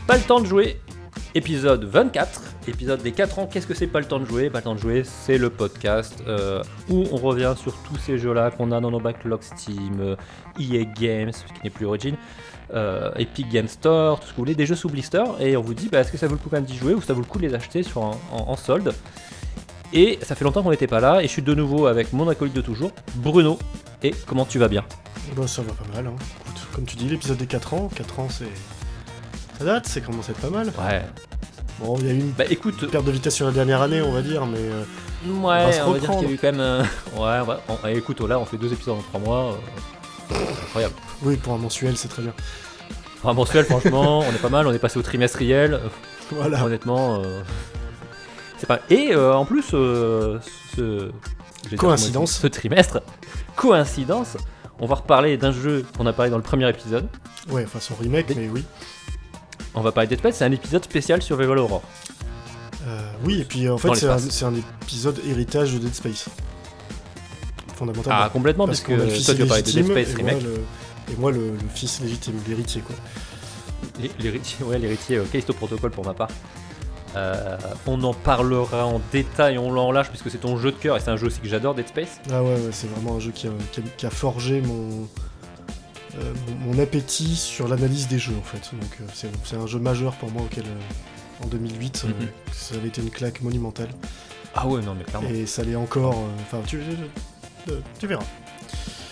Pas le temps de jouer, épisode 24, épisode des 4 ans. Qu'est-ce que c'est Pas le temps de jouer? Pas le temps de jouer, c'est le podcast où on revient sur tous ces jeux-là qu'on a dans nos backlogs Steam, EA Games, qui n'est plus Origin, Epic Game Store, tout ce que vous voulez, des jeux sous blister, et on vous dit est-ce que ça vaut le coup quand même d'y jouer ou ça vaut le coup de les acheter en solde. Et ça fait longtemps qu'on n'était pas là, et je suis de nouveau avec mon acolyte de toujours, Bruno. Et comment tu vas bien? Bah ça va pas mal, hein. Écoute, comme tu dis, l'épisode des 4 ans c'est... Ça date, c'est commencé à être pas mal. Ouais. Bon, il y a eu une écoute, perte de vitesse sur la dernière année, on va dire, mais... ouais, on va dire qu'il y a eu quand même... Ouais, écoute, là on fait 2 épisodes en 3 mois, c'est incroyable. Oui, pour un mensuel, c'est très bien. Pour un mensuel, franchement, on est pas mal, on est passé au trimestriel. Voilà. Honnêtement, c'est pas... Et en plus, Coïncidence. ce trimestre, coïncidence, on va reparler d'un jeu qu'on a parlé dans le premier épisode. Ouais, enfin son remake, mais oui. On va parler de Dead Space, c'est un épisode spécial sur Survival Horror. Oui, et puis en fait, c'est un épisode héritage de Dead Space. Fondamentalement. Ah, complètement, parce que toi tu vas parler de Dead Space remake. Et moi, le fils légitime, l'héritier, quoi. L'héritier Callisto Protocol pour ma part. On en parlera en détail, on l'en lâche, puisque c'est ton jeu de cœur, et c'est un jeu aussi que j'adore, Dead Space. Ah ouais, c'est vraiment un jeu qui a forgé mon appétit sur l'analyse des jeux, en fait. Donc c'est un jeu majeur pour moi auquel, en 2008, ça avait été une claque monumentale. Ah ouais, non mais clairement. Et ça l'est encore, enfin tu verras.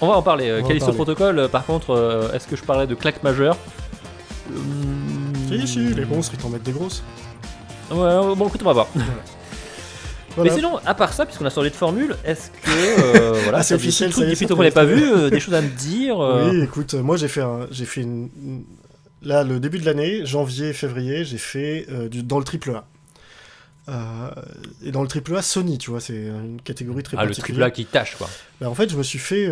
On va en parler. Callisto Protocol, par contre, est-ce que je parlais de claque majeure? Si, les monstres, ils t'en mettent des grosses. Ouais, bon, écoute, on va voir. Voilà. Mais sinon, à part ça, puisqu'on a changé de formule, est-ce que voilà, c'est officiel, ça y est, qu'on n'a pas vu, des choses à me dire Oui, écoute, moi j'ai fait là, le début de l'année, janvier, février, j'ai fait dans le triple A. Et dans le triple A, Sony, tu vois, c'est une catégorie très particulière. Le triple A qui tâche, quoi. Bah, en fait, je me suis fait,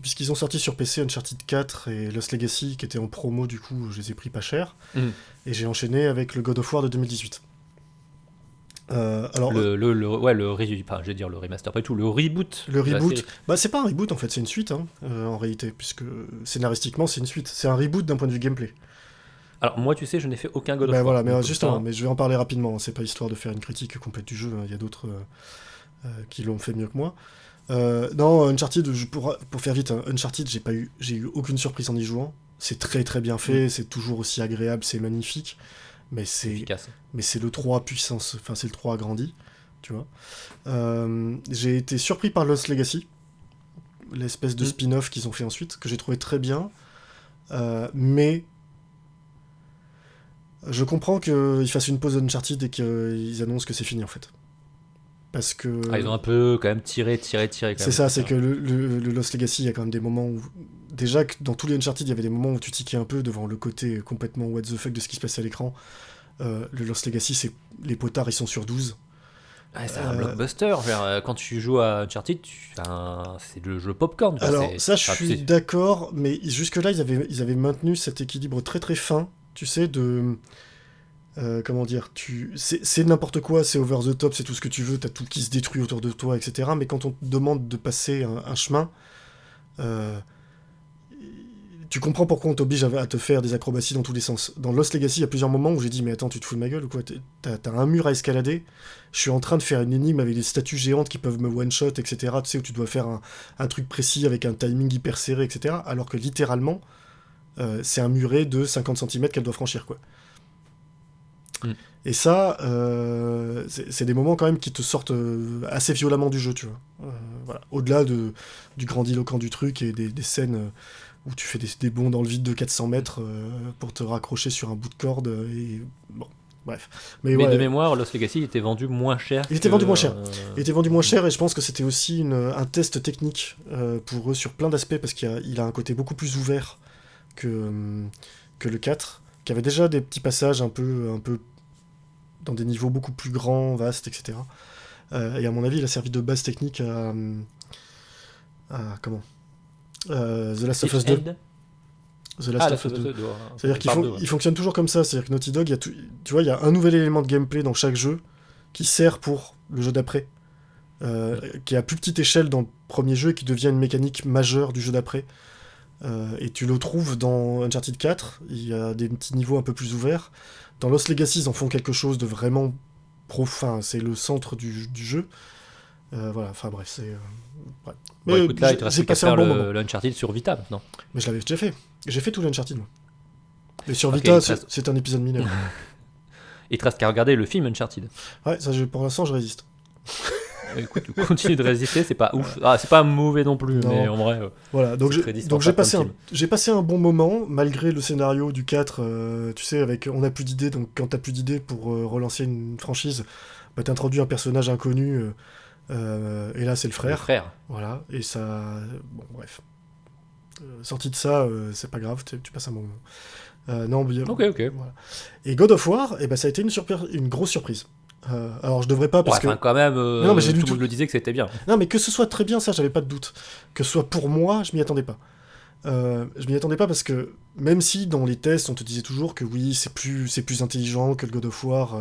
puisqu'ils ont sorti sur PC Uncharted 4 et Lost Legacy, qui étaient en promo, du coup, je les ai pris pas cher, et j'ai enchaîné avec le God of War de 2018. Alors le remaster, pas du tout, le reboot. Le reboot, c'est pas un reboot en fait, c'est une suite en réalité, puisque scénaristiquement c'est une suite. C'est un reboot d'un point de vue gameplay. Alors moi, tu sais, je n'ai fait aucun God of War. Voilà, mais justement, mais je vais en parler rapidement. C'est pas histoire de faire une critique complète du jeu. Il y a d'autres qui l'ont fait mieux que moi. Non, Uncharted, pour faire vite, Uncharted, j'ai eu aucune surprise en y jouant. C'est très très bien fait, c'est toujours aussi agréable, c'est magnifique. Mais c'est efficace. Mais c'est le 3 puissance, enfin c'est le 3 agrandi, tu vois. J'ai été surpris par Lost Legacy, l'espèce de spin-off qu'ils ont fait ensuite, que j'ai trouvé très bien, mais je comprends qu'ils fassent une pause Uncharted et qu'ils annoncent que c'est fini en fait. Parce que... ils ont un peu quand même tiré quand même. C'est ça, c'est que le Lost Legacy, il y a quand même des moments où... Déjà que dans tous les Uncharted, il y avait des moments où tu tiquais un peu devant le côté complètement what the fuck de ce qui se passait à l'écran. Le Lost Legacy, c'est... les potards, ils sont sur 12. C'est un blockbuster. Quand tu joues à Uncharted, c'est le jeu popcorn. Alors, je suis d'accord, mais jusque-là, ils avaient maintenu cet équilibre très très fin, tu sais, de... comment dire, c'est n'importe quoi, c'est over the top, c'est tout ce que tu veux, t'as tout qui se détruit autour de toi, etc. Mais quand on te demande de passer un chemin, tu comprends pourquoi on t'oblige à te faire des acrobaties dans tous les sens. Dans Lost Legacy, il y a plusieurs moments où j'ai dit, mais attends, tu te fous de ma gueule ou quoi? T'as un mur à escalader, je suis en train de faire une énigme avec des statues géantes qui peuvent me one-shot, etc. Tu sais, où tu dois faire un truc précis avec un timing hyper serré, etc. Alors que littéralement, c'est un muret de 50 cm qu'elle doit franchir, quoi. Et ça, c'est des moments quand même qui te sortent assez violemment du jeu, tu vois. Voilà. Au-delà du grandiloquent du truc et des scènes où tu fais des bonds dans le vide de 400 mètres pour te raccrocher sur un bout de corde et bon, bref. Mais de mémoire, Lost Legacy était vendu moins cher. Il était vendu moins cher. Il était vendu moins cher et je pense que c'était aussi un test technique pour eux sur plein d'aspects parce qu'il a un côté beaucoup plus ouvert que le 4, qui avait déjà des petits passages un peu dans des niveaux beaucoup plus grands, vastes, etc. Et à mon avis, il a servi de base technique comment The Last of Us 2. The Last of Us 2. C'est-à-dire qu'il fonctionne toujours comme ça. C'est-à-dire que Naughty Dog, tu vois, il y a un nouvel élément de gameplay dans chaque jeu qui sert pour le jeu d'après. Qui est à plus petite échelle dans le premier jeu et qui devient une mécanique majeure du jeu d'après. Et tu le trouves dans Uncharted 4, il y a des petits niveaux un peu plus ouverts. Dans Lost Legacy, ils en font quelque chose de vraiment profond, c'est le centre du jeu. Voilà, enfin bref, c'est... ouais. Mais écoute, là, il te reste qu'à faire l'Uncharted sur Vita maintenant. Mais je l'avais déjà fait. J'ai fait tout l'Uncharted, moi. Et sur Vita, c'est un épisode mineur. Il te reste qu'à regarder le film Uncharted. Ouais, ça, pour l'instant, je résiste. Écoute, continue de résister, c'est pas ouf. C'est pas mauvais non plus, non. Mais en vrai. Voilà, donc j'ai passé un bon moment, malgré le scénario du 4, tu sais, avec on n'a plus d'idées, donc quand t'as plus d'idées pour relancer une franchise, bah, t'introduis un personnage inconnu, et là c'est le frère. Le frère. Voilà, et ça. Bon, bref. Sorti de ça, c'est pas grave, tu passes un bon moment. Non, bien. Ok. Voilà. Et God of War, ça a été une grosse surprise. Alors je devrais pas parce que quand même non, mais tout le monde le disait que c'était bien. Non mais que ce soit très bien, ça j'avais pas de doute. Que ce soit pour moi, je m'y attendais pas. Je m'y attendais pas parce que même si dans les tests on te disait toujours que oui c'est plus intelligent que le God of War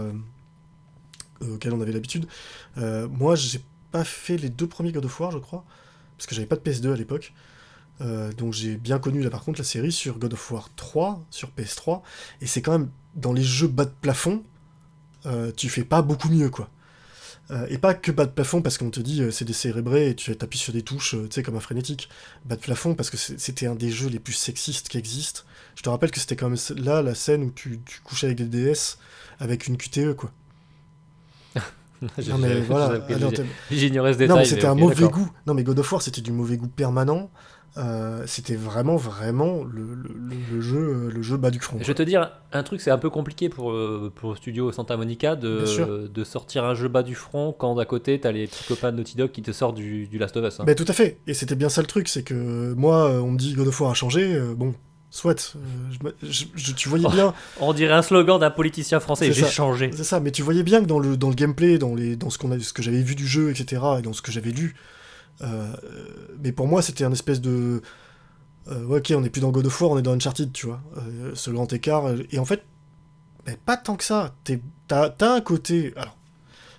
auquel on avait l'habitude, moi j'ai pas fait les 2 premiers God of War je crois parce que j'avais pas de PS2 à l'époque. Donc j'ai bien connu là par contre la série sur God of War 3 sur PS3 et c'est quand même dans les jeux bas de plafond. Tu fais pas beaucoup mieux, quoi. Et pas que bas de plafond parce qu'on te dit c'est décérébré et tu appuies sur des touches, tu sais, comme un frénétique. Bas de plafond parce que c'était un des jeux les plus sexistes qui existent. Je te rappelle que c'était quand même là la scène où tu couchais avec des DS avec une QTE, quoi. Non mais voilà. J'ignorais ce détail. Non mais c'était un mauvais goût. Non mais God of War c'était du mauvais goût permanent. C'était vraiment le jeu bas du front. Je vais te dire un truc, c'est un peu compliqué pour le studio Santa Monica de sortir un jeu bas du front quand d'à côté t'as les petits copains de Naughty Dog qui te sortent du Last of Us. Hein. Tout à fait, et c'était bien ça le truc, c'est que moi on me dit God of War a changé, bon, soit, tu voyais bien... On dirait un slogan d'un politicien français, j'ai changé. C'est ça, mais tu voyais bien que dans le gameplay, dans ce que j'avais vu du jeu, etc., et dans ce que j'avais lu, mais pour moi c'était un espèce de ok, on n'est plus dans God of War, on est dans Uncharted, tu vois, ce grand écart, et en fait pas tant que ça. T'as un côté, alors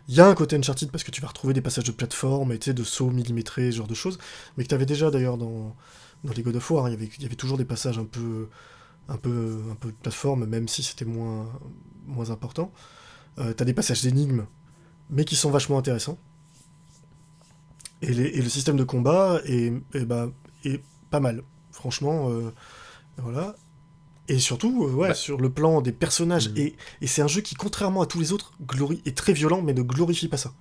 il y a un côté Uncharted parce que tu vas retrouver des passages de plateforme et de sauts millimétrés, ce genre de choses, mais que t'avais déjà d'ailleurs dans les God of War, hein, il y avait toujours des passages un peu de plateforme, même si c'était moins important. T'as des passages d'énigmes mais qui sont vachement intéressants. Et le système de combat est pas mal, franchement, voilà. Et surtout, sur le plan des personnages, et c'est un jeu qui, contrairement à tous les autres, est très violent, mais ne glorifie pas ça.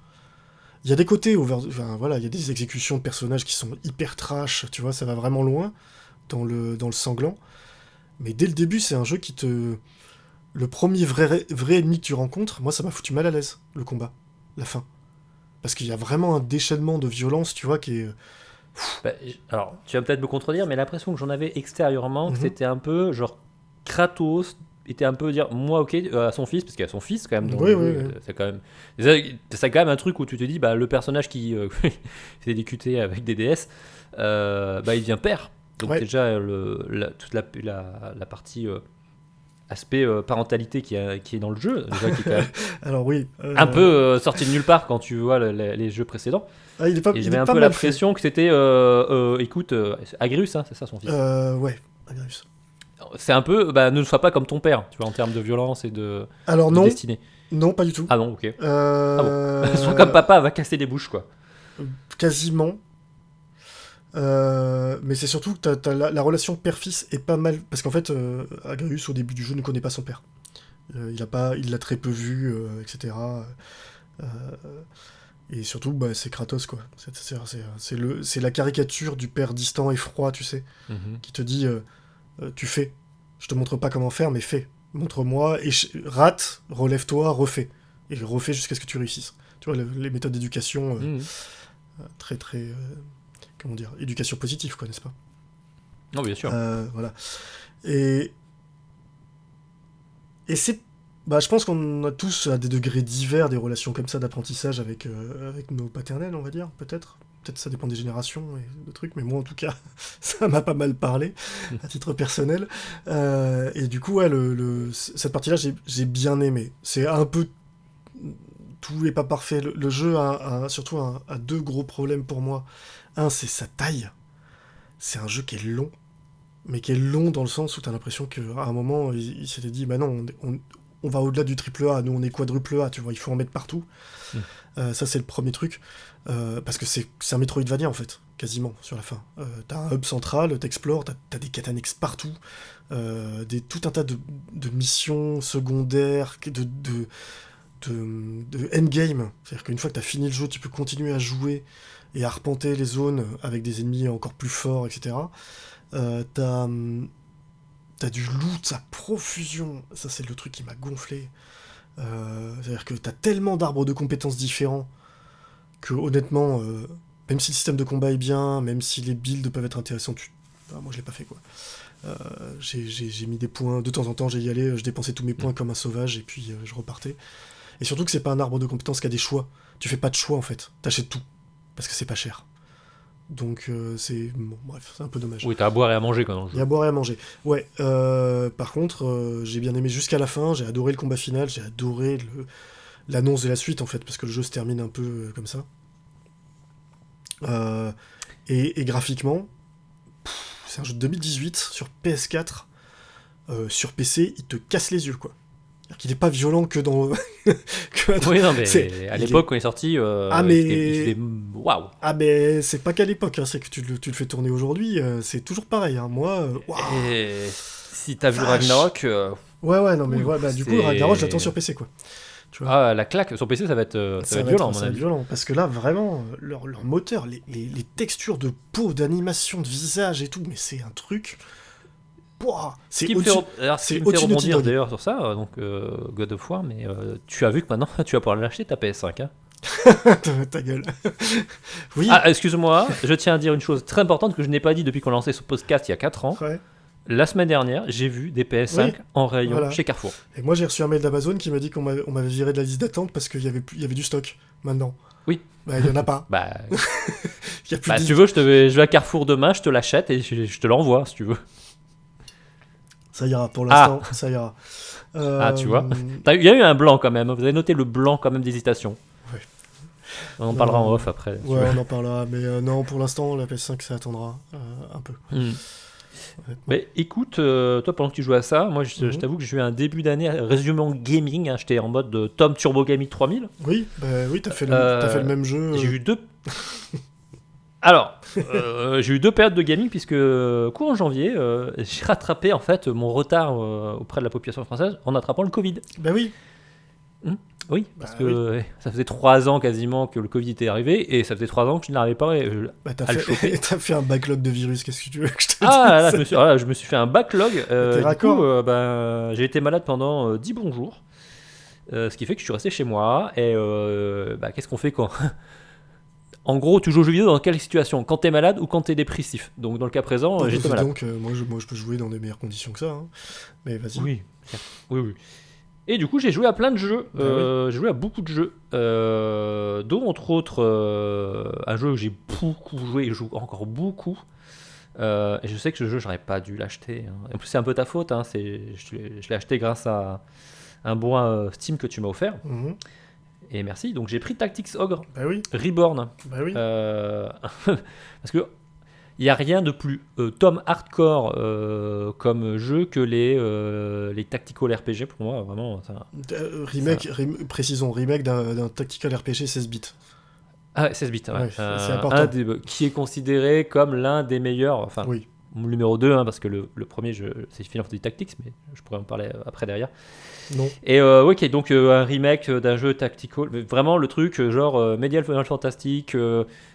Il y a des côtés, il y a des exécutions de personnages qui sont hyper trash, tu vois, ça va vraiment loin, dans le sanglant. Mais dès le début, c'est un jeu qui te... Le premier vrai ennemi que tu rencontres, moi, ça m'a foutu mal à l'aise, le combat, la fin. Parce qu'il y a vraiment un déchaînement de violence, tu vois, qui est... alors, tu vas peut-être me contredire, mais l'impression que j'en avais extérieurement, c'était un peu, genre, Kratos était un peu dire, moi, ok, à son fils, parce qu'il y a son fils, quand même. Oui. C'est quand même un truc où tu te dis, le personnage qui s'est décuté avec des DS, il devient père. Donc déjà, toute la partie... aspect parentalité qui est dans le jeu, déjà, qui est quand même alors oui, un peu sorti de nulle part quand tu vois les jeux précédents. Et j'avais un peu l'impression que c'était écoute, Agrius, hein, c'est ça son fils. Ouais, Agrius. C'est un peu, ne sois pas comme ton père, tu vois, en termes de violence et de destinée. Non, pas du tout. Ah non, ok. Sois comme papa, va casser des bouches, quoi. Quasiment. Mais c'est surtout que t'as la relation père-fils est pas mal, parce qu'en fait Agrius au début du jeu ne connaît pas son père, il l'a très peu vu, etc. Et surtout c'est Kratos, quoi. C'est la caricature du père distant et froid, tu sais, qui te dit tu fais, je te montre pas comment faire, mais fais, montre-moi, et rate, relève-toi, refais, et refais jusqu'à ce que tu réussisses, tu vois, les méthodes d'éducation très très comment dire, éducation positive, quoi, n'est-ce pas? Non, bien sûr. Voilà. Et c'est Bah, je pense qu'on a tous, à des degrés divers, des relations comme ça d'apprentissage avec nos paternels, on va dire, peut-être. Peut-être ça dépend des générations et de trucs, mais moi, en tout cas, ça m'a pas mal parlé, à titre personnel. Et du coup, ouais, cette partie-là, j'ai bien aimé. C'est un peu... Tout n'est pas parfait. Le jeu surtout a deux gros problèmes pour moi. Un, c'est sa taille. C'est un jeu qui est long, mais qui est long dans le sens où t'as l'impression qu'à un moment, il s'était dit, bah non, on va au-delà du triple A, nous on est quadruple A, tu vois, il faut en mettre partout. Ça c'est le premier truc, parce que c'est un Metroidvania en fait, quasiment, sur la fin. T'as un hub central, t'explores, t'as des quêtes annexes partout, tout un tas de missions secondaires, de endgame, c'est-à-dire qu'une fois que t'as fini le jeu, tu peux continuer à jouer et à arpenter les zones avec des ennemis encore plus forts, etc. T'as du loot à profusion, ça c'est le truc qui m'a gonflé. C'est-à-dire que t'as tellement d'arbres de compétences différents que honnêtement, même si le système de combat est bien, même si les builds peuvent être intéressants, moi je l'ai pas fait quoi. J'ai mis des points, de temps en temps j'y allais, je dépensais tous mes points comme un sauvage et puis je repartais. Et surtout que c'est pas un arbre de compétences qui a des choix. Tu fais pas de choix en fait, t'achètes tout, parce que c'est pas cher. Donc c'est... Bon, bref, c'est un peu dommage. Oui, t'as à boire et à manger quand même. Il y a à boire et à manger. Ouais, par contre, j'ai bien aimé jusqu'à la fin, j'ai adoré le combat final, j'ai adoré l'annonce de la suite en fait, parce que le jeu se termine un peu comme ça. Et graphiquement, c'est un jeu de 2018 sur PS4, sur PC, il te casse les yeux quoi. C'est-à-dire qu'il n'est pas violent que dans... Oui, non, mais à l'époque, quand il est sorti, waouh. Ah, mais c'est pas qu'à l'époque, hein, c'est que tu le fais tourner aujourd'hui, c'est toujours pareil. Hein. Moi, waouh. Et si t'as vu Ragnarok... Ouais, non, mais ouais, bah, du coup, Ragnarok, j'attends sur PC, quoi. Tu vois. Ah, la claque sur PC, ça va être violent, à mon avis. Ça va être violent, parce que là, vraiment, leur moteur, les textures de peau, d'animation, de visage et tout, mais c'est un truc... Ce qui me fait rebondir d'ailleurs sur ça, donc God of War, mais tu as vu que maintenant tu vas pouvoir l'acheter ta PS5. Hein. Ta gueule. Oui. Ah, excuse-moi, je tiens à dire une chose très importante que je n'ai pas dit depuis qu'on a lancé ce podcast il y a 4 ans. Ouais. La semaine dernière, j'ai vu des PS5 en rayon chez Carrefour. Et moi j'ai reçu un mail d'Amazon qui m'a dit qu'on m'avait viré de la liste d'attente parce qu'il y avait du stock maintenant. Oui. Bah, il n'y en a pas. Si tu veux, je vais à Carrefour demain, je te l'achète et je te l'envoie si tu veux. Ça ira, pour l'instant, ça ira. Tu vois. Il y a eu un blanc quand même, vous avez noté le blanc quand même d'hésitation. Ouais. On en parlera en off après. Ouais, on en parlera, mais non, pour l'instant, la PS5, ça attendra un peu. Mais écoute, toi pendant que tu joues à ça, moi je t'avoue que j'ai eu un début d'année résumé gaming, hein, j'étais en mode de Tom Turbo Gaming 3000. Oui, t'as fait le même jeu. J'ai eu deux... Alors, j'ai eu 2 périodes de gaming puisque courant janvier, j'ai rattrapé en fait mon retard auprès de la population française en attrapant le Covid. Bah oui. Oui, parce que ça faisait 3 ans quasiment que le Covid était arrivé et ça faisait 3 ans que je n'arrivais pas à le choper. T'as fait un backlog de virus, qu'est-ce que tu veux que je te dise ? Là, je me suis fait un backlog. Du coup, j'ai été malade pendant 10 bons jours, ce qui fait que je suis resté chez moi et qu'est-ce qu'on fait quand... En gros, tu joues aux jeux vidéo dans quelle situation ? Quand t'es malade ou quand t'es dépressif ? Donc dans le cas présent, j'étais malade. Donc moi je peux jouer dans des meilleures conditions que ça. Hein. Mais vas-y. Oui. Et du coup, j'ai joué à plein de jeux. J'ai joué à beaucoup de jeux. Dont entre autres un jeu que j'ai beaucoup joué et je joue encore beaucoup. Et je sais que ce jeu, j'aurais pas dû l'acheter. Hein. En plus, c'est un peu ta faute. Hein. Je l'ai acheté grâce à un bon Steam que tu m'as offert. Et merci. Donc j'ai pris Tactics Ogre Reborn. Parce que il n'y a rien de plus Tom hardcore comme jeu que les tactical RPG pour moi. Vraiment. Précisons, remake d'un tactical RPG 16 bits. Ah, 16 bits, ouais. C'est important. Qui est considéré comme l'un des meilleurs. Enfin, le numéro 2, hein, parce que le premier, c'est Final Fantasy Tactics, mais je pourrais en parler après derrière. Non. Et donc un remake d'un jeu tactical, mais vraiment le truc genre Medieval Fantastic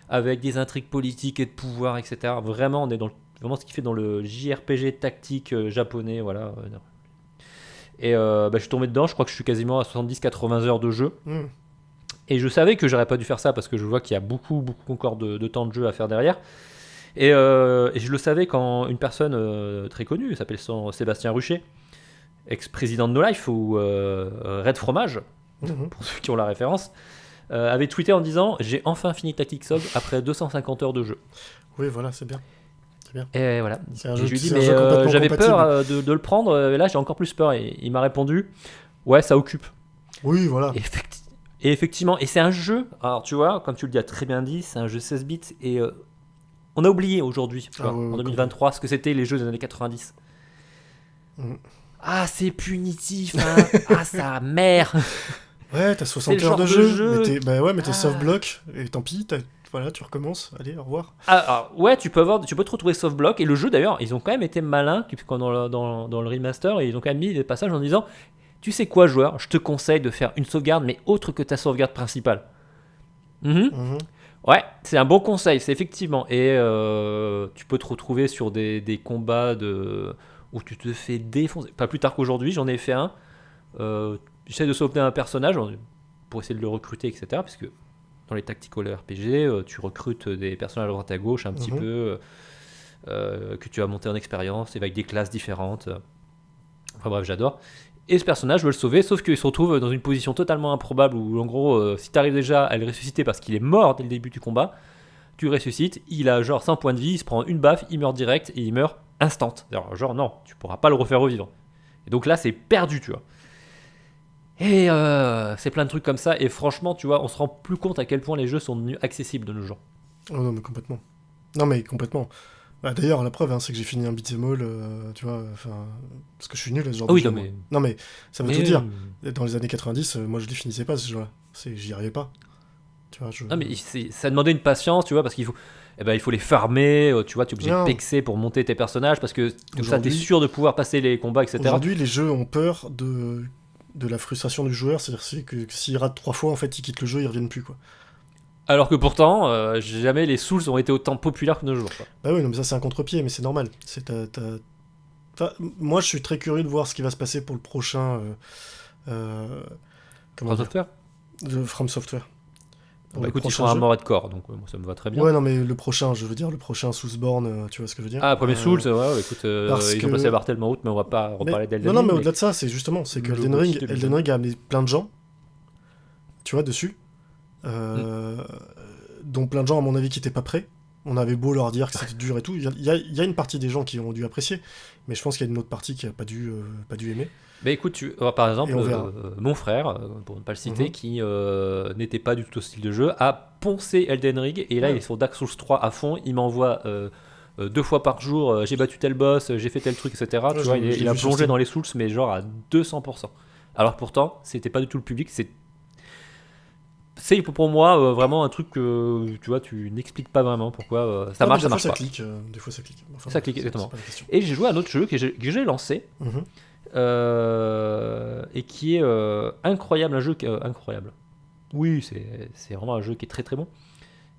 avec des intrigues politiques et de pouvoir, etc. Vraiment, on est dans vraiment ce qu'il fait dans le JRPG tactique japonais, voilà. Et je suis tombé dedans, je crois que je suis quasiment à 70-80 heures de jeu. Et je savais que j'aurais pas dû faire ça parce que je vois qu'il y a beaucoup encore de temps de jeu à faire derrière. Et je le savais quand une personne très connue, il s'appelle Sébastien Ruchet, ex-président de No Life ou Red Fromage, pour ceux qui ont la référence, avait tweeté en disant « J'ai enfin fini Tactics Ogre après 250 heures de jeu ». Oui, voilà, c'est bien. Et voilà. C'est un Et jeu, je lui ai dit c'est un mais jeu complètement j'avais compatible. peur de le prendre, et là j'ai encore plus peur. Et il m'a répondu ouais, ça occupe. Oui, voilà. Et effectivement, et c'est un jeu, alors tu vois, comme tu le dis, a très bien dit, c'est un jeu 16 bits et on a oublié aujourd'hui, tu vois, en 2023, ce que c'était les jeux des années 90. Ah, c'est punitif, hein. Ah, sa mère. Ouais, t'as 60 heures de jeu. Mais t'es soft block, et tant pis, voilà, tu recommences, allez, au revoir. Alors, ouais, tu peux te retrouver soft block, et le jeu d'ailleurs, ils ont quand même été malins dans le remaster, et ils ont quand même mis des passages en disant tu sais quoi, joueur, je te conseille de faire une sauvegarde, mais autre que ta sauvegarde principale. Ouais, c'est un bon conseil, c'est effectivement. Et tu peux te retrouver sur des combats où tu te fais défoncer. Pas plus tard qu'aujourd'hui, j'en ai fait un. J'essaie de sauveter un personnage pour essayer de le recruter, etc. Parce que dans les tactical RPG, tu recrutes des personnages à droite à gauche un petit peu, que tu vas monter en expérience, avec des classes différentes. Enfin bref, j'adore. Et ce personnage, je veux le sauver, sauf qu'il se retrouve dans une position totalement improbable où, en gros, si tu arrives déjà à le ressusciter parce qu'il est mort dès le début du combat, tu le ressuscites, il a genre 100 points de vie, il se prend une baffe, il meurt direct et il meurt instant. Alors, genre, non, tu pourras pas le refaire revivre. Et donc là, c'est perdu, tu vois. Et c'est plein de trucs comme ça, et franchement, tu vois, on se rend plus compte à quel point les jeux sont devenus accessibles de nos jours. Oh non, mais complètement. Non, mais complètement. Bah, d'ailleurs, la preuve, c'est que j'ai fini un beat'em all, tu vois, parce que je suis nul à ce genre de jeu. Non, mais ça veut tout dire. Dans les années 90, moi, je les finissais pas, ce jeu-là. J'y arrivais pas. Tu vois, Non, mais ça demandait une patience, tu vois, parce qu'il faut, il faut les farmer, tu vois, tu es obligé de pexer pour monter tes personnages, parce que comme ça, t'es sûr de pouvoir passer les combats, etc. Aujourd'hui, les jeux ont peur de la frustration du joueur, c'est-à-dire que s'il rate 3 fois, en fait, il quitte le jeu, il revienne plus, quoi. Alors que pourtant, jamais les Souls ont été autant populaires que nos jours, quoi. Bah oui, non, mais ça c'est un contre-pied, mais c'est normal. Enfin, moi je suis très curieux de voir ce qui va se passer pour le prochain... From Software From Software. Bah écoute, ils sont à mort et de corps, donc moi ça me va très bien. Ouais, non, mais le prochain Soulsborne, tu vois ce que je veux dire. Ah, premier Souls, ouais, écoute, ils ont passé la barre tellement haute, mais on va pas reparler d'Elden Ring. Non, mais au-delà de ça, c'est justement, c'est que Elden Ring a amené plein de gens, tu vois, dessus, dont plein de gens, à mon avis, qui étaient pas prêts. On avait beau leur dire que c'était dur et tout, il y a une partie des gens qui ont dû apprécier, mais je pense qu'il y a une autre partie qui a pas dû aimer. Bah écoute, par exemple, mon frère, pour ne pas le citer, qui n'était pas du tout au style de jeu, a poncé Elden Ring, et là il est sur Dark Souls 3 à fond, il m'envoie 2 fois par jour, j'ai battu tel boss, j'ai fait tel truc, etc. Tu vois, il a plongé dans les Souls, mais genre à 200%. Alors pourtant, c'était pas du tout le public, c'est pour moi vraiment un truc que tu vois, tu n'expliques pas vraiment pourquoi ça marche, ça marche pas. Des fois ça clique. Enfin, ça clique, exactement. Et j'ai joué à un autre jeu que j'ai lancé. Et qui est incroyable, un jeu incroyable. Oui, c'est vraiment un jeu qui est très très bon,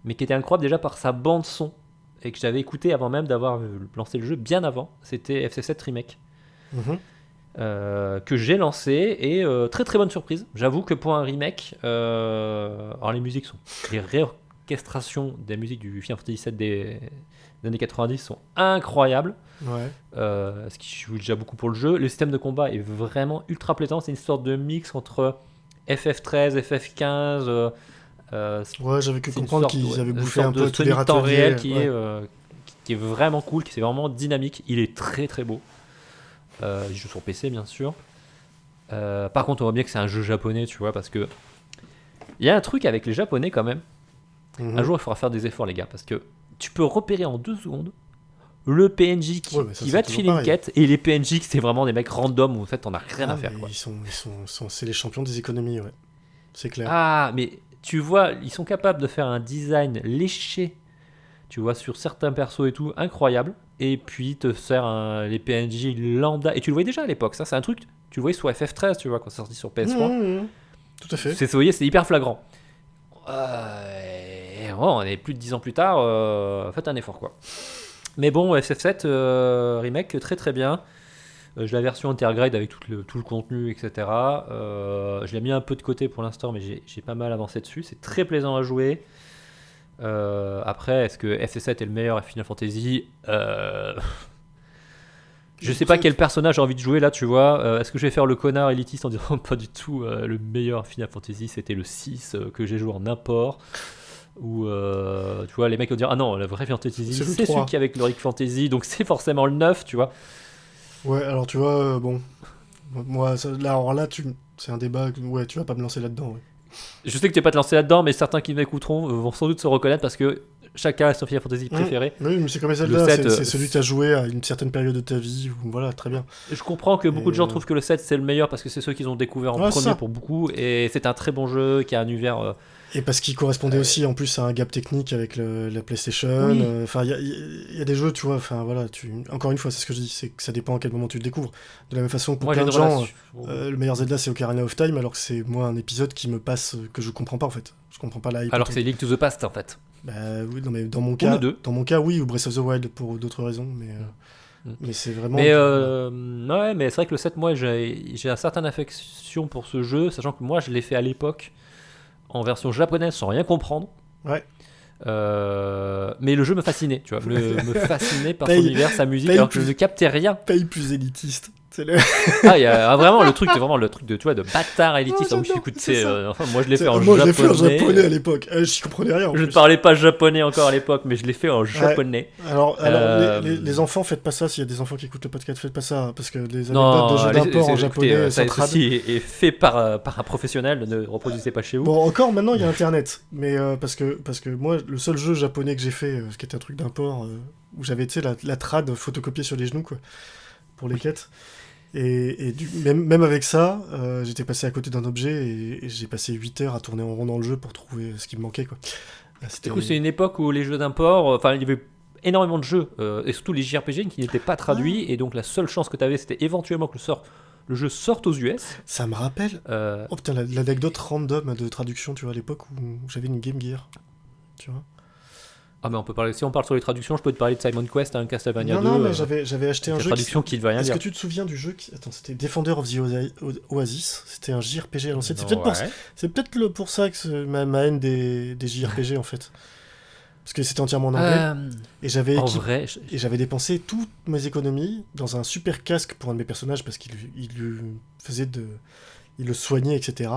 mais qui était incroyable déjà par sa bande son, et que j'avais écouté avant même d'avoir lancé le jeu, bien avant. C'était FC7 Remake, que j'ai lancé, et très très bonne surprise. J'avoue que pour un remake, alors les musiques les réorchestrations des musiques du Final Fantasy VII des années 90 sont incroyables. Ouais. Ce qui joue déjà beaucoup pour le jeu. Le système de combat est vraiment ultra plaisant. C'est une sorte de mix entre FF13, FF15. Ouais, j'avais cru comprendre qu'ils avaient bouffé un peu tous les temps réel qui est vraiment cool, qui est vraiment dynamique. Il est très très beau. Il joue sur PC bien sûr. Par contre, on voit bien que c'est un jeu japonais, tu vois, parce que il y a un truc avec les japonais quand même. Un jour, il faudra faire des efforts, les gars, parce que tu peux repérer en 2 secondes le PNJ qui va te filer une quête, et les PNJ c'est vraiment des mecs random où en fait t'en as rien à faire, quoi. C'est les champions des économies, ouais, c'est clair. Ah, mais tu vois, ils sont capables de faire un design léché, tu vois, sur certains persos et tout, incroyable, et puis te faire les PNJ lambda, et tu le voyais déjà à l'époque, ça c'est un truc, tu le voyais sur FF13, tu vois, quand c'est sorti sur PS3. Tout à fait. Vous voyez, c'est hyper flagrant. On est plus de 10 ans plus tard, faites un effort, quoi. Mais bon, FF7 remake très très bien. J'ai la version Intergrade avec tout le contenu, etc. Je l'ai mis un peu de côté pour l'instant, mais j'ai pas mal avancé dessus. C'est très plaisant à jouer. Après, est-ce que FF7 est le meilleur à Final Fantasy ? Je sais pas quel personnage j'ai envie de jouer là, tu vois. Est-ce que je vais faire le connard élitiste en disant pas du tout, le meilleur Final Fantasy c'était le 6 que j'ai joué en import. Ou tu vois, les mecs vont dire ah non, le vrai Fantasy c'est celui qui est avec l'Heroic Fantasy, donc c'est forcément le 9, tu vois. Ouais, alors tu vois, bon, moi, là, c'est un débat, ouais, tu vas pas me lancer là-dedans. Ouais. Je sais que tu vas pas te lancer là-dedans, mais certains qui m'écouteront vont sans doute se reconnaître parce que chacun a son Final Fantasy préféré. Oui, mais c'est comme Zelda, c'est celui que tu as joué à une certaine période de ta vie, voilà, très bien. Je comprends que beaucoup de gens trouvent que le 7 c'est le meilleur parce que c'est ceux qu'ils ont découvert en premier pour beaucoup, et c'est un très bon jeu qui a un univers... Et parce qu'il correspondait aussi en plus à un gap technique avec la PlayStation. Enfin, il y a des jeux, tu vois. Enfin voilà, encore une fois, c'est ce que je dis, c'est que ça dépend à quel moment tu le découvres. De la même façon que pour plein de gens, le meilleur Zelda c'est Ocarina of Time, alors que c'est moi un épisode qui me passe que je comprends pas en fait. Je comprends pas la hype. Alors que c'est Link to the Past en fait. Bah oui, non mais dans mon cas, oui, ou Breath of the Wild pour d'autres raisons, mais c'est vraiment. Ouais, mais c'est vrai que le 7, moi, j'ai une certaine affection pour ce jeu, sachant que moi, je l'ai fait à l'époque en version japonaise sans rien comprendre. Ouais. Mais le jeu me fascinait, tu vois, me fascinait par son univers, sa musique, alors que je ne captais rien. Paye plus élitiste. Ah, il y a vraiment le truc de, tu vois, de bâtard élitiste. Écoute, enfin, moi je l'ai fait en japonais. Moi je l'ai fait en japonais à l'époque. Je comprenais rien. Je ne parlais pas japonais encore à l'époque, mais je l'ai fait en japonais. Alors les enfants, faites pas ça. S'il y a des enfants qui écoutent le podcast, faites pas ça, parce que les anecdotes de jeux d'import en japonais, ceci est fait par un professionnel. Ne reproduisez pas chez vous. Bon, encore maintenant il y a Internet, mais parce que moi le seul jeu japonais que j'ai fait, qui était un truc d'import, où j'avais tu sais la trad photocopiée sur les genoux quoi, pour les quêtes. Et même avec ça, j'étais passé à côté d'un objet et j'ai passé 8 heures à tourner en rond dans le jeu pour trouver ce qui me manquait, quoi. Du coup, c'est une époque où les jeux d'import, il y avait énormément de jeux, et surtout les JRPG qui n'étaient pas traduits, et donc la seule chance que tu avais, c'était éventuellement que le jeu sorte aux US. Ça me rappelle oh putain, l'anecdote random de traduction, tu vois, à l'époque où j'avais une Game Gear, tu vois. Ah mais si on parle sur les traductions, je peux te parler de Simon Quest, Castlevania 2. Non, mais j'avais acheté un jeu. Traduction qui ne veut rien dire. Est-ce que tu te souviens du jeu Attends, c'était Defender of the Oasis. C'était un JRPG à l'ancienne. C'est peut-être pour ça que ma haine des JRPG en fait. Parce que c'était entièrement en anglais. Et j'avais dépensé toutes mes économies dans un super casque pour un de mes personnages parce qu'il le soignait, etc.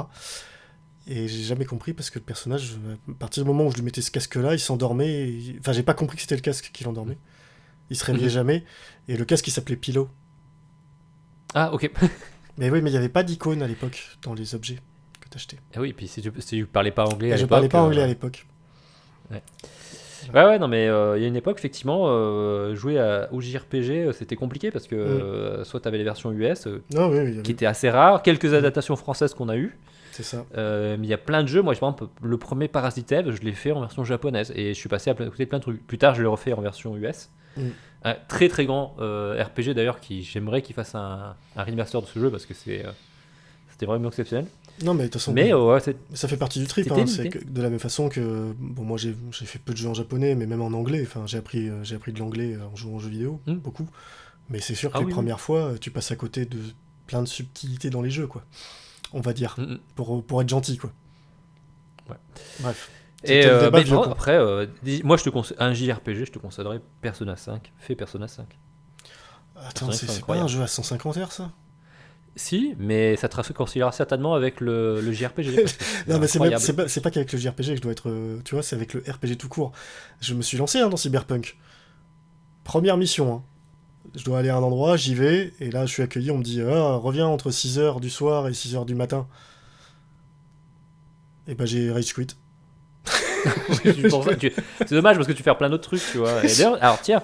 Et j'ai jamais compris parce que le personnage, à partir du moment où je lui mettais ce casque-là, il s'endormait. Enfin, j'ai pas compris que c'était le casque qui l'endormait. Il se réveillait jamais. Et le casque, il s'appelait Pillow. Ah, ok. Mais oui, mais il n'y avait pas d'icône à l'époque dans les objets que t'achetais. Ah oui, puis si tu parlais pas anglais à l'époque. Je parlais pas anglais à l'époque. Ouais, non, mais il y a une époque, effectivement, jouer au JRPG, c'était compliqué parce que soit t'avais les versions US, qui étaient assez rares, quelques adaptations françaises qu'on a eues. C'est ça. Mais il y a plein de jeux. Moi, par exemple, le premier Parasite Eve, je l'ai fait en version japonaise et je suis passé à côté de plein de trucs. Plus tard, je l'ai refait en version US. Un très très grand RPG d'ailleurs, j'aimerais qu'il fasse un remaster de ce jeu parce que c'était vraiment exceptionnel. Non, mais de toute façon, ça fait partie du trip. C'est de la même façon que moi j'ai fait peu de jeux en japonais, mais même en anglais. Enfin, j'ai appris de l'anglais en jouant aux jeux vidéo, beaucoup. Mais c'est sûr que les premières fois, tu passes à côté de plein de subtilités dans les jeux, quoi. On va dire, pour être gentil, quoi. Ouais. Bref. Et après, moi, un JRPG, je te conseillerais Persona 5. Fais Persona 5. Attends, c'est pas un jeu à 150 Hz, ça ? Si, mais ça te réconciliera certainement avec le JRPG. Non, mais c'est pas qu'avec le JRPG que je dois être... tu vois, c'est avec le RPG tout court. Je me suis lancé dans Cyberpunk. Première mission, je dois aller à un endroit, j'y vais, et là je suis accueilli, on me dit reviens entre 6h du soir et 6h du matin. Et bah j'ai rage quit. C'est dommage parce que tu fais plein d'autres trucs, tu vois. Et d'ailleurs, alors tiens,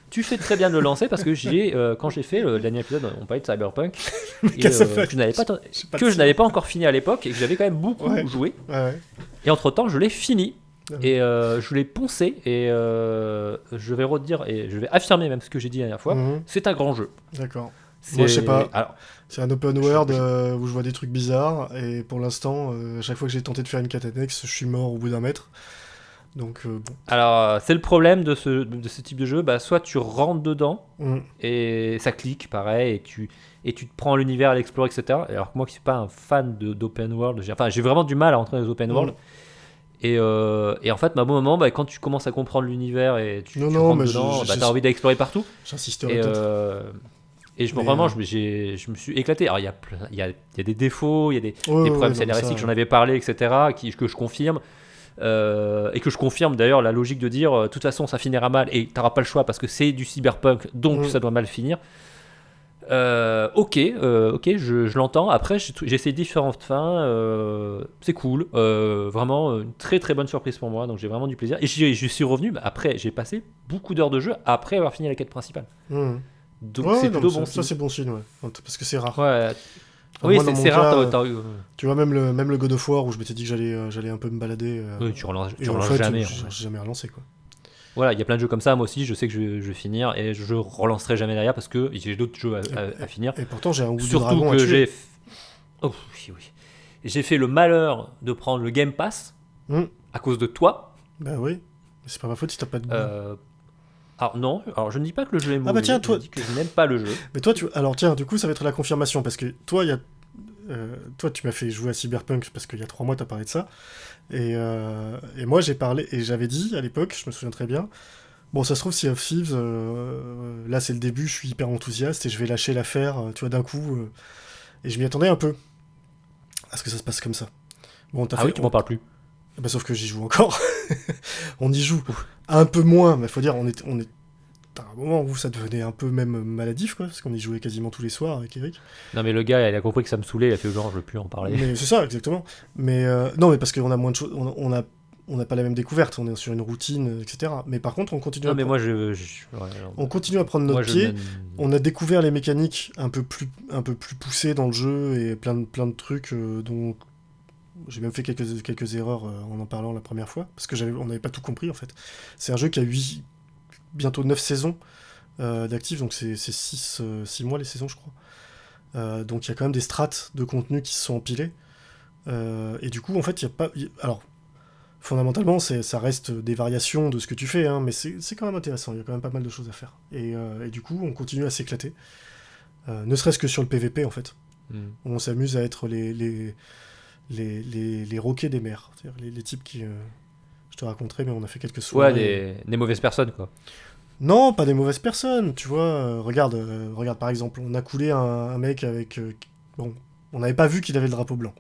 tu fais très bien de le lancer parce que quand j'ai fait le dernier épisode, on parlait de Cyberpunk, que je n'avais pas encore fini à l'époque et que j'avais quand même beaucoup joué. Ouais. Et entre temps, je l'ai fini. Et je l'ai poncé et je vais redire et je vais affirmer même ce que j'ai dit la dernière fois. C'est un grand jeu. D'accord. Moi je sais pas. Alors, c'est un open world où je vois des trucs bizarres et pour l'instant, chaque fois que j'ai tenté de faire une quête annexe, je suis mort au bout d'un mètre. Donc bon. Alors c'est le problème de ce type de jeu. Soit tu rentres dedans et ça clique pareil et tu te prends l'univers à l'explorer, etc. Alors que moi qui suis pas un fan d'open world, j'ai vraiment du mal à rentrer dans les open world. Et en fait, à bon moment, quand tu commences à comprendre l'univers et tu rentres dedans, t'as envie d'explorer partout. J'insisterai Et vraiment, je me suis éclaté. Alors, il y a des défauts, il y a des problèmes scénaristiques, j'en avais parlé, etc., que je confirme. Et que je confirme d'ailleurs la logique de dire de toute façon ça finira mal et t'auras pas le choix parce que c'est du cyberpunk donc ça doit mal finir. Ok, je l'entends. Après, j'ai essayé différentes fins. C'est cool. Vraiment, une très très bonne surprise pour moi. Donc, j'ai vraiment du plaisir. Et je suis revenu. Après, j'ai passé beaucoup d'heures de jeu après avoir fini la quête principale. Donc, c'est plutôt bon signe. Ça, c'est bon signe, ouais. Parce que c'est rare. Ouais. Enfin, oui, moi, c'est rare. Tu vois, même le God of War où je m'étais dit que j'allais un peu me balader. Oui, tu relances fait, jamais. J'ai jamais relancé, quoi. Voilà, il y a plein de jeux comme ça. Moi aussi, je sais que je vais finir et je relancerai jamais derrière parce que j'ai d'autres jeux à finir. Et pourtant, j'ai un goût de Surtout dragon que à tuer. oui. J'ai fait le malheur de prendre le Game Pass à cause de toi. Bah oui, mais c'est pas ma faute si t'as pas de goût. Alors non, je ne dis pas que le jeu est mauvais. Ah bah tiens, toi, je dis que je n'aime pas le jeu. Mais toi, alors tiens, du coup, ça va être la confirmation parce que toi, toi, tu m'as fait jouer à Cyberpunk parce qu'il y a 3 mois, t'as parlé de ça. Et moi, j'ai parlé et j'avais dit à l'époque, je me souviens très bien. Bon, ça se trouve, Sea of Thieves, là, c'est le début, je suis hyper enthousiaste et je vais lâcher l'affaire, tu vois, d'un coup. Et je m'y attendais un peu à ce que ça se passe comme ça. Bon, oui, tu m'en parles plus. Bah, sauf que j'y joue encore. On y joue un peu moins, mais faut dire, on est à un moment où ça devenait un peu même maladif, quoi, parce qu'on y jouait quasiment tous les soirs avec Eric. Non, mais le gars, il a compris que ça me saoulait, il a fait genre, je veux plus en parler. Mais c'est ça, exactement. Mais non, mais parce qu'on a moins de choses, on n'a pas la même découverte, on est sur une routine, etc. Mais par contre, on continue. Non, mais moi, on continue à prendre notre pied. On a découvert les mécaniques un peu plus poussées dans le jeu et plein de trucs dont j'ai même fait quelques erreurs en parlant la première fois parce que on n'avait pas tout compris en fait. C'est un jeu qui a bientôt 9 saisons d'actifs, donc c'est 6 mois les saisons, je crois. Donc il y a quand même des strates de contenu qui se sont empilées. Et du coup, en fait, il n'y a pas. Alors, fondamentalement, ça reste des variations de ce que tu fais, hein, mais c'est quand même intéressant. Il y a quand même pas mal de choses à faire. Et du coup, on continue à s'éclater. Ne serait-ce que sur le PVP, en fait. On s'amuse à être les roquets des mers. C'est-à-dire les types qui. Je te raconterai, mais on a fait quelques soirées. Ouais, des mauvaises personnes, quoi. Non, pas des mauvaises personnes, tu vois. Regarde par exemple, on a coulé un mec avec... bon, on n'avait pas vu qu'il avait le drapeau blanc.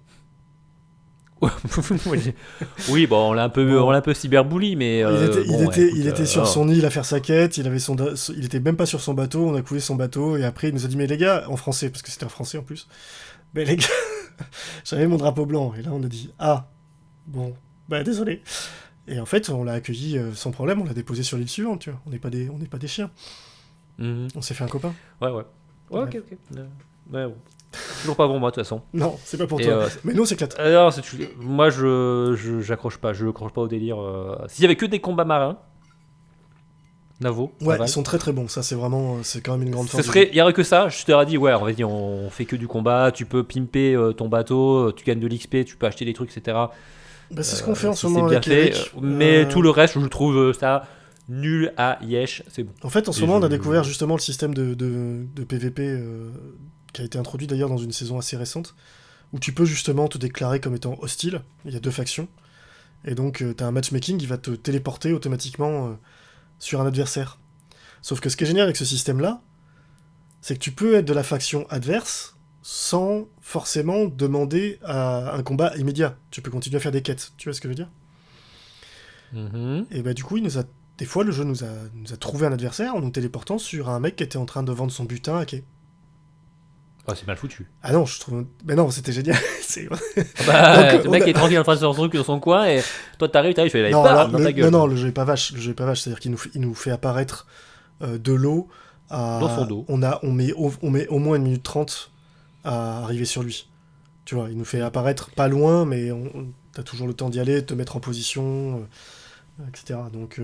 Oui, bon, on l'a un peu cyberbully, mais... il était sur son île à faire sa quête, il était même pas sur son bateau, on a coulé son bateau, et après il nous a dit, mais les gars, en français, parce que c'était un français en plus, mais les gars, j'avais mon drapeau blanc, et là on a dit, ah, bon, bah désolé. Et en fait, on l'a accueilli sans problème, on l'a déposé sur l'île suivante, tu vois. On n'est pas des chiens. On s'est fait un copain. Ouais, ok. Ouais, bon. Toujours pas pour moi, de toute façon. Non, c'est pas pour toi. Mais nous, on s'éclate. Moi, j'accroche pas. Je accroche pas au délire. S'il y avait que des combats marins, Navo. Ouais, ils sont très très bons. Ça, c'est quand même une grande force. Il y aurait que ça. Je t'aurais dit, ouais, on fait que du combat. Tu peux pimper ton bateau, tu gagnes de l'XP, tu peux acheter des trucs, etc. Bah, c'est ce qu'on fait en ce moment bien avec fait, Eric. Mais tout le reste, je trouve ça nul à yesh, c'est bon. En fait, en ce moment, on a découvert justement le système de PVP qui a été introduit d'ailleurs dans une saison assez récente, où tu peux justement te déclarer comme étant hostile. Il y a 2 factions. Et donc, tu as un matchmaking qui va te téléporter automatiquement sur un adversaire. Sauf que ce qui est génial avec ce système-là, c'est que tu peux être de la faction adverse sans forcément demander à un combat immédiat. Tu peux continuer à faire des quêtes, tu vois ce que je veux dire ? Et bah du coup, des fois, le jeu nous a trouvé un adversaire en nous téléportant sur un mec qui était en train de vendre son butin à quai. Oh, c'est mal foutu. Ah non, je trouve... Mais non, c'était génial. Le mec est tranquille en train de faire son truc dans son coin et toi t'arrives, tu fais dans ta gueule. Non, le jeu est pas vache. C'est-à-dire qu'il nous fait apparaître de l'eau dans son dos. On met au moins 1 minute 30 à arriver sur lui. Tu vois, il nous fait apparaître pas loin, mais t'as toujours le temps d'y aller, de te mettre en position, etc. Donc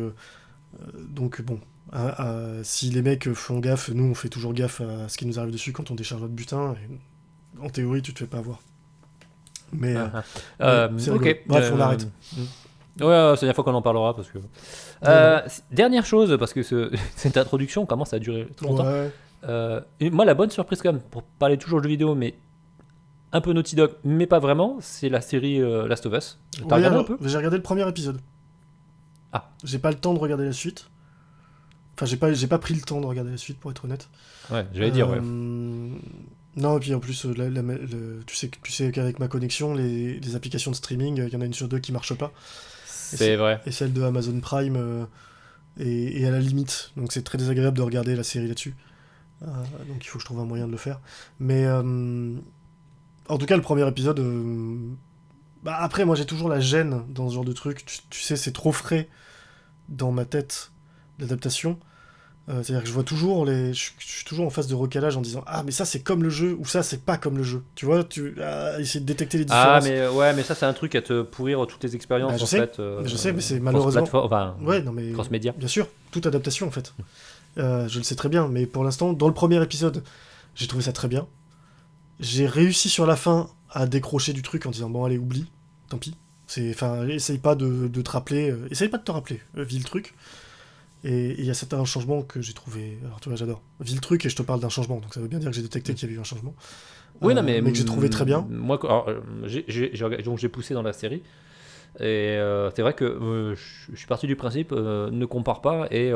bon, si les mecs font gaffe, nous on fait toujours gaffe à ce qui nous arrive dessus quand on décharge notre butin. Et en théorie, tu te fais pas avoir. Mais c'est ok. Bref, on arrête. Ouais, c'est la dernière fois qu'on en parlera parce que. Dernière chose, parce que cette introduction commence à durer trop longtemps. Ouais. Et moi, la bonne surprise quand même, pour parler toujours de jeux vidéo, mais un peu Naughty Dog, mais pas vraiment, c'est la série Last of Us. T'as regardé un peu ? J'ai regardé le premier épisode. Ah. J'ai pas le temps de regarder la suite. Enfin, j'ai pas pris le temps de regarder la suite, pour être honnête. Ouais, j'allais dire, ouais. Non, et puis en plus, tu sais qu'avec ma connexion, les applications de streaming, il y en a une sur 2 qui marchent pas. C'est vrai. Et celle de Amazon Prime est à la limite. Donc c'est très désagréable de regarder la série là-dessus. Donc il faut que je trouve un moyen de le faire. Mais en tout cas, le premier épisode... Bah, après, moi j'ai toujours la gêne dans ce genre de truc. Tu sais, c'est trop frais dans ma tête, l'adaptation. C'est-à-dire que je vois toujours je suis toujours en phase de recalage en disant ah mais ça c'est comme le jeu ou ça c'est pas comme le jeu. Tu vois, essayer de détecter les différences. Mais ça c'est un truc à te pourrir toutes les expériences je en sais, fait. je sais, mais c'est malheureusement. Ouais, non mais cross-média. Bien sûr, toute adaptation en fait. Je le sais très bien, mais pour l'instant, dans le premier épisode, j'ai trouvé ça très bien. J'ai réussi sur la fin à décrocher du truc en disant bon allez oublie, tant pis. Essaye pas de te rappeler, essaye pas de te rappeler, vis le truc. Et il y a certains changements que j'ai trouvé. Alors tu vois, j'adore. Vis le truc et je te parle d'un changement, donc ça veut bien dire que j'ai détecté qu'il y avait eu un changement. Oui, non, mais que j'ai trouvé très bien. Moi, j'ai poussé dans la série. Et c'est vrai que je suis parti du principe, ne compare pas. Et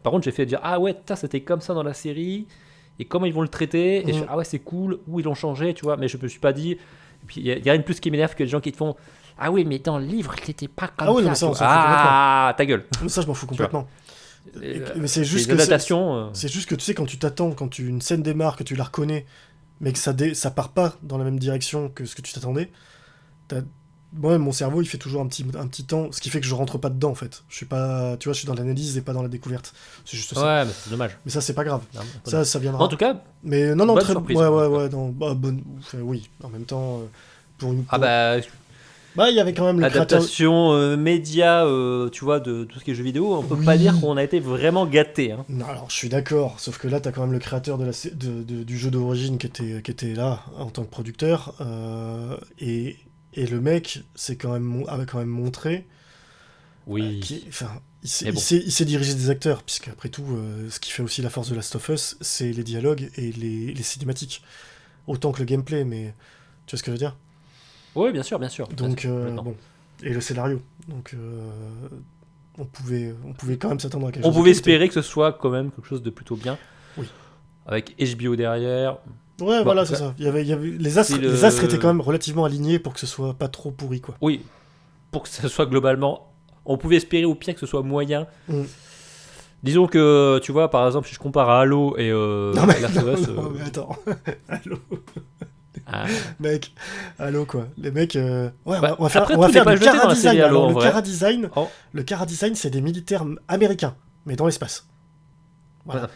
par contre, j'ai fait dire ah ouais, c'était comme ça dans la série. Et comment ils vont le traiter. Et je fais, ah ouais, c'est cool. Ou ils l'ont changé, tu vois. Mais je me suis pas dit. Et puis il y a rien de plus qui m'énerve que les gens qui te font. Ah oui, mais dans le livre, c'était pas comme ça. Ah oui, mais ça, on s'en fout complètement. Ta gueule. Ça, je m'en fous complètement. Mais c'est juste que c'est juste que tu sais, quand tu t'attends, quand une scène démarre, que tu la reconnais, mais que ça part pas dans la même direction que ce que tu t'attendais, moi, mon cerveau, il fait toujours un petit temps, ce qui fait que je rentre pas dedans, en fait. Je suis pas, tu vois, je suis dans l'analyse et pas dans la découverte. C'est juste ça. Ouais, mais c'est dommage. Mais ça, c'est pas grave. Non, ça viendra. En tout cas, mais non, bonne très surprise. Ouais, non, oui. En même temps, il y avait quand même le adaptation média, tu vois, de tout ce qui est jeux vidéo. On peut pas dire qu'on a été vraiment gâté. Hein. Non, alors je suis d'accord, sauf que là, t'as quand même le créateur du jeu d'origine qui était là en tant que producteur, et le mec avait quand même montré. Oui. Il sait diriger des acteurs, puisque après tout, ce qui fait aussi la force de Last of Us, c'est les dialogues et les cinématiques, autant que le gameplay. Mais tu vois ce que je veux dire? Oui, bien sûr. Donc, bon. Et le scénario. Donc, on pouvait quand même s'attendre à quelque chose. On pouvait espérer que ce soit quand même quelque chose de plutôt bien. Oui. Avec HBO derrière. Ouais, bon, voilà, c'est ça. Il y avait les astres étaient quand même relativement alignés pour que ce soit pas trop pourri, quoi. Oui. Pour que ce soit globalement. On pouvait espérer au pire que ce soit moyen. Disons que, tu vois, par exemple, si je compare à Halo et Last of Us. Non, mais attends. Halo. Mec, Halo quoi. Les mecs, on va faire du Cara Design. Alors, le Cara Design, c'est des militaires américains, mais dans l'espace. Voilà.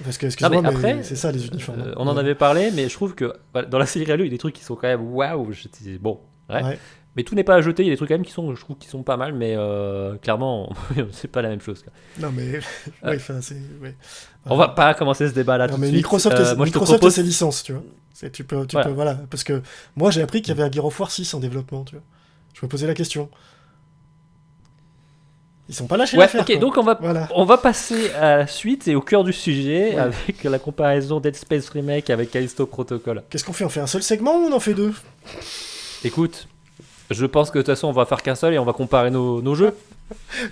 Parce que, excuse-moi, mais c'est ça les uniformes. On en avait parlé, mais je trouve que dans la série Halo, il y a des trucs qui sont quand même waouh. Bon, ouais. Mais tout n'est pas à jeter. Il y a des trucs quand même je trouve qui sont pas mal, mais clairement, c'est pas la même chose. Quoi. Non, mais c'est. Ouais. On va pas commencer ce débat là. Non, tout mais de suite. Microsoft et ses licences, tu vois. Tu peux, voilà. Parce que moi, j'ai appris qu'il y avait un Gears of War 6 en développement, tu vois. Je me posais la question. Ils sont pas lâchés l'affaire. Ok, donc on va passer à la suite et au cœur du sujet avec la comparaison Dead Space Remake avec Callisto Protocol. Qu'est-ce qu'on fait? On fait un seul segment ou on en fait deux? Écoute, je pense que de toute façon on va faire qu'un seul et on va comparer nos jeux.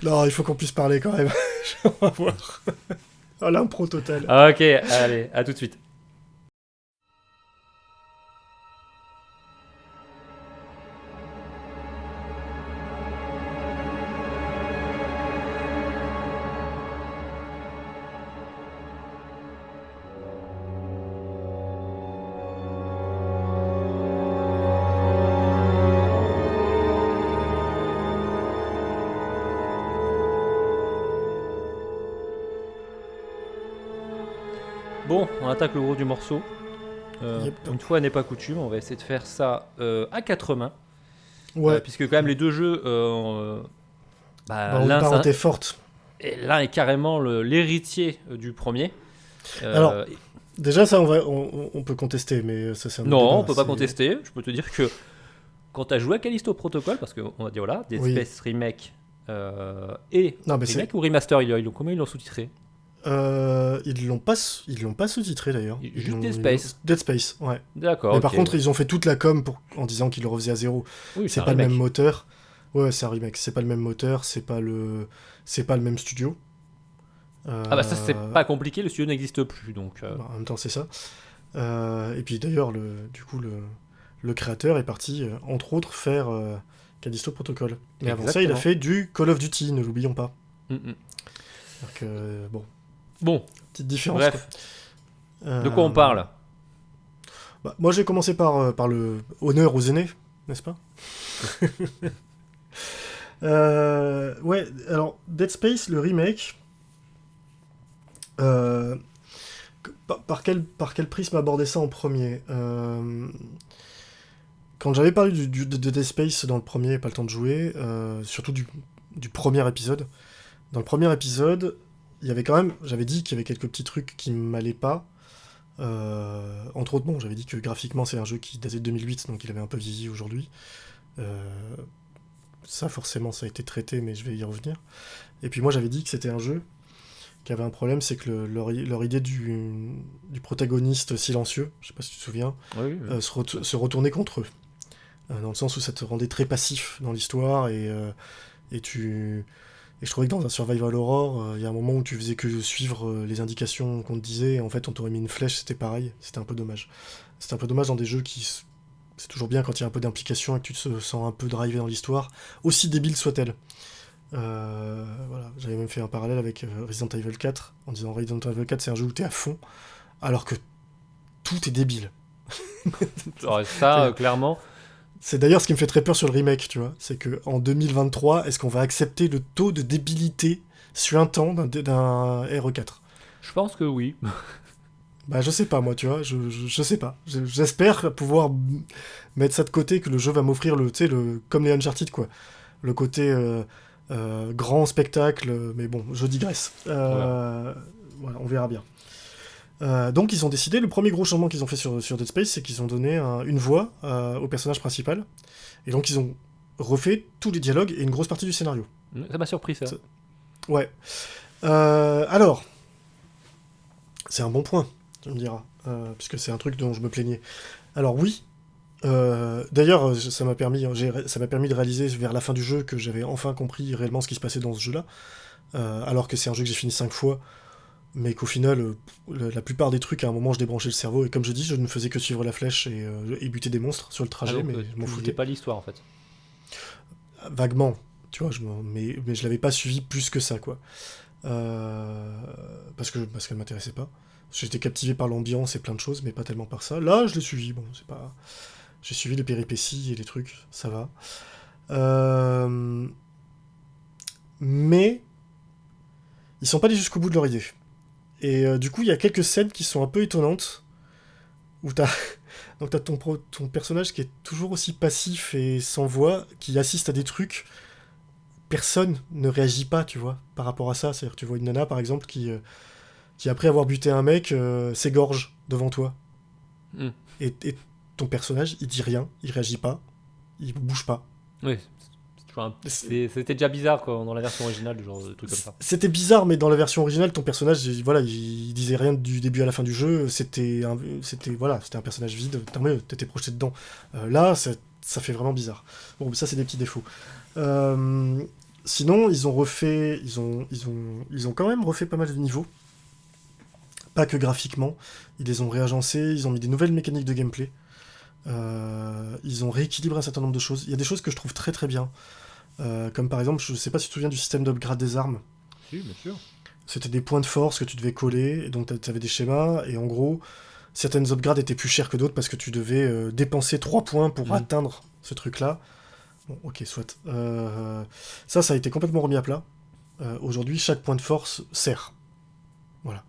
Non, il faut qu'on puisse parler quand même. On va voir. Oh, l'impro total. Ok, allez, à tout de suite. Bon, on attaque le gros du morceau. Une fois n'est pas coutume, on va essayer de faire ça à quatre mains. Ouais. Puisque quand même les deux jeux, l'un parenté forte. Et l'un est carrément l'héritier du premier. Alors, déjà ça on peut contester, mais ça c'est un non, débat, on peut pas contester. Je peux te dire que quand tu as joué à Callisto Protocol, parce qu'on va dire voilà, Dead Space Remake et Remake ou Remaster, comment ils l'ont sous-titré? Ils l'ont pas sous-titré d'ailleurs. Juste Dead Space. Dead Space, ouais. D'accord. Mais par contre, ils ont fait toute la com en disant qu'ils le refaisaient à zéro. Oui, c'est pas le même moteur. Ouais, c'est un remake. C'est pas le même moteur, c'est pas le même studio. Ah bah ça c'est pas compliqué, le studio n'existe plus donc. En même temps, c'est ça. Et puis d'ailleurs, le créateur est parti, entre autres, faire Callisto Protocol. Mais avant ça, il a fait du Call of Duty, ne l'oublions pas. Donc, bon, petite différence. Bref, de quoi on parle? Moi, j'ai commencé par le honneur aux aînés, n'est-ce pas? Ouais, alors, Dead Space, le remake... par quel prisme aborder ça en premier? Quand j'avais parlé de Dead Space dans le premier, pas le temps de jouer, surtout du premier épisode. Dans le premier épisode, il y avait quand même, j'avais dit qu'il y avait quelques petits trucs qui m'allaient pas. Entre autres, bon, j'avais dit que graphiquement c'est un jeu qui datait de 2008, donc il avait un peu vieilli aujourd'hui. Ça, forcément, ça a été traité, mais je vais y revenir. Et puis moi, j'avais dit que c'était un jeu qui avait un problème, c'est que leur idée du protagoniste silencieux, je sais pas si tu te souviens, se retournait contre eux. Dans le sens où ça te rendait très passif dans l'histoire, et je trouvais que dans un Survival Horror, il y a un moment où tu faisais que suivre les indications qu'on te disait, et en fait on t'aurait mis une flèche, c'était pareil, c'était un peu dommage. C'était un peu dommage dans des jeux qui... C'est toujours bien quand il y a un peu d'implication et que tu te sens un peu drivé dans l'histoire, aussi débile soit-elle. Voilà. J'avais même fait un parallèle avec Resident Evil 4, en disant Resident Evil 4 c'est un jeu où t'es à fond, alors que tout est débile. Alors ça, clairement... C'est d'ailleurs ce qui me fait très peur sur le remake, tu vois. C'est qu'en 2023, est-ce qu'on va accepter le taux de débilité suintant d'un RE4 ? Je pense que oui. Bah je sais pas moi, tu vois, je sais pas. J'espère pouvoir mettre ça de côté, que le jeu va m'offrir comme les Uncharted, quoi. Le côté grand spectacle, mais bon, je digresse. Voilà, on verra bien. Donc ils ont décidé, le premier gros changement qu'ils ont fait sur Dead Space, c'est qu'ils ont donné une voix au personnage principal, et donc ils ont refait tous les dialogues et une grosse partie du scénario. Ça m'a surpris ça. Ouais. Alors, c'est un bon point, tu me diras, puisque c'est un truc dont je me plaignais. Alors oui, d'ailleurs ça m'a permis de réaliser vers la fin du jeu que j'avais enfin compris réellement ce qui se passait dans ce jeu-là, alors que c'est un jeu que j'ai fini 5 fois, mais qu'au final, la plupart des trucs, à un moment, je débranchais le cerveau, et comme je dis, je ne faisais que suivre la flèche et buter des monstres sur le trajet, mais je m'en foutais. Pas l'histoire, en fait. Vaguement, tu vois, mais je l'avais pas suivi plus que ça, quoi. Parce qu'elle m'intéressait pas. J'étais captivé par l'ambiance et plein de choses, mais pas tellement par ça. Là, je l'ai suivi, bon, c'est pas... J'ai suivi les péripéties et les trucs, ça va. Mais... Ils sont pas allés jusqu'au bout de leur idée. Et du coup, il y a quelques scènes qui sont un peu étonnantes, où t'as ton personnage qui est toujours aussi passif et sans voix, qui assiste à des trucs, personne ne réagit pas, tu vois, par rapport à ça. C'est-à-dire que tu vois une nana, par exemple, qui après avoir buté un mec, s'égorge devant toi. Et ton personnage, il dit rien, il réagit pas, il bouge pas. Oui. C'était déjà bizarre quoi, dans la version originale, du genre de truc comme ça. C'était bizarre, mais dans la version originale, ton personnage, voilà, il disait rien du début à la fin du jeu. C'était un personnage vide. T'étais projeté dedans. Là, ça fait vraiment bizarre. Bon, ça c'est des petits défauts. Sinon, ils ont quand même refait pas mal de niveaux. Pas que graphiquement. Ils les ont réagencés. Ils ont mis des nouvelles mécaniques de gameplay. Ils ont rééquilibré un certain nombre de choses. Il y a des choses que je trouve très très bien. Comme par exemple, je sais pas si tu te souviens du système d'upgrade des armes. Si, bien sûr. C'était des points de force que tu devais coller, et donc tu avais des schémas, et en gros, certaines upgrades étaient plus chères que d'autres parce que tu devais dépenser 3 points pour atteindre ce truc-là. Bon, ok, soit. Ça a été complètement remis à plat. Aujourd'hui, chaque point de force sert. Voilà.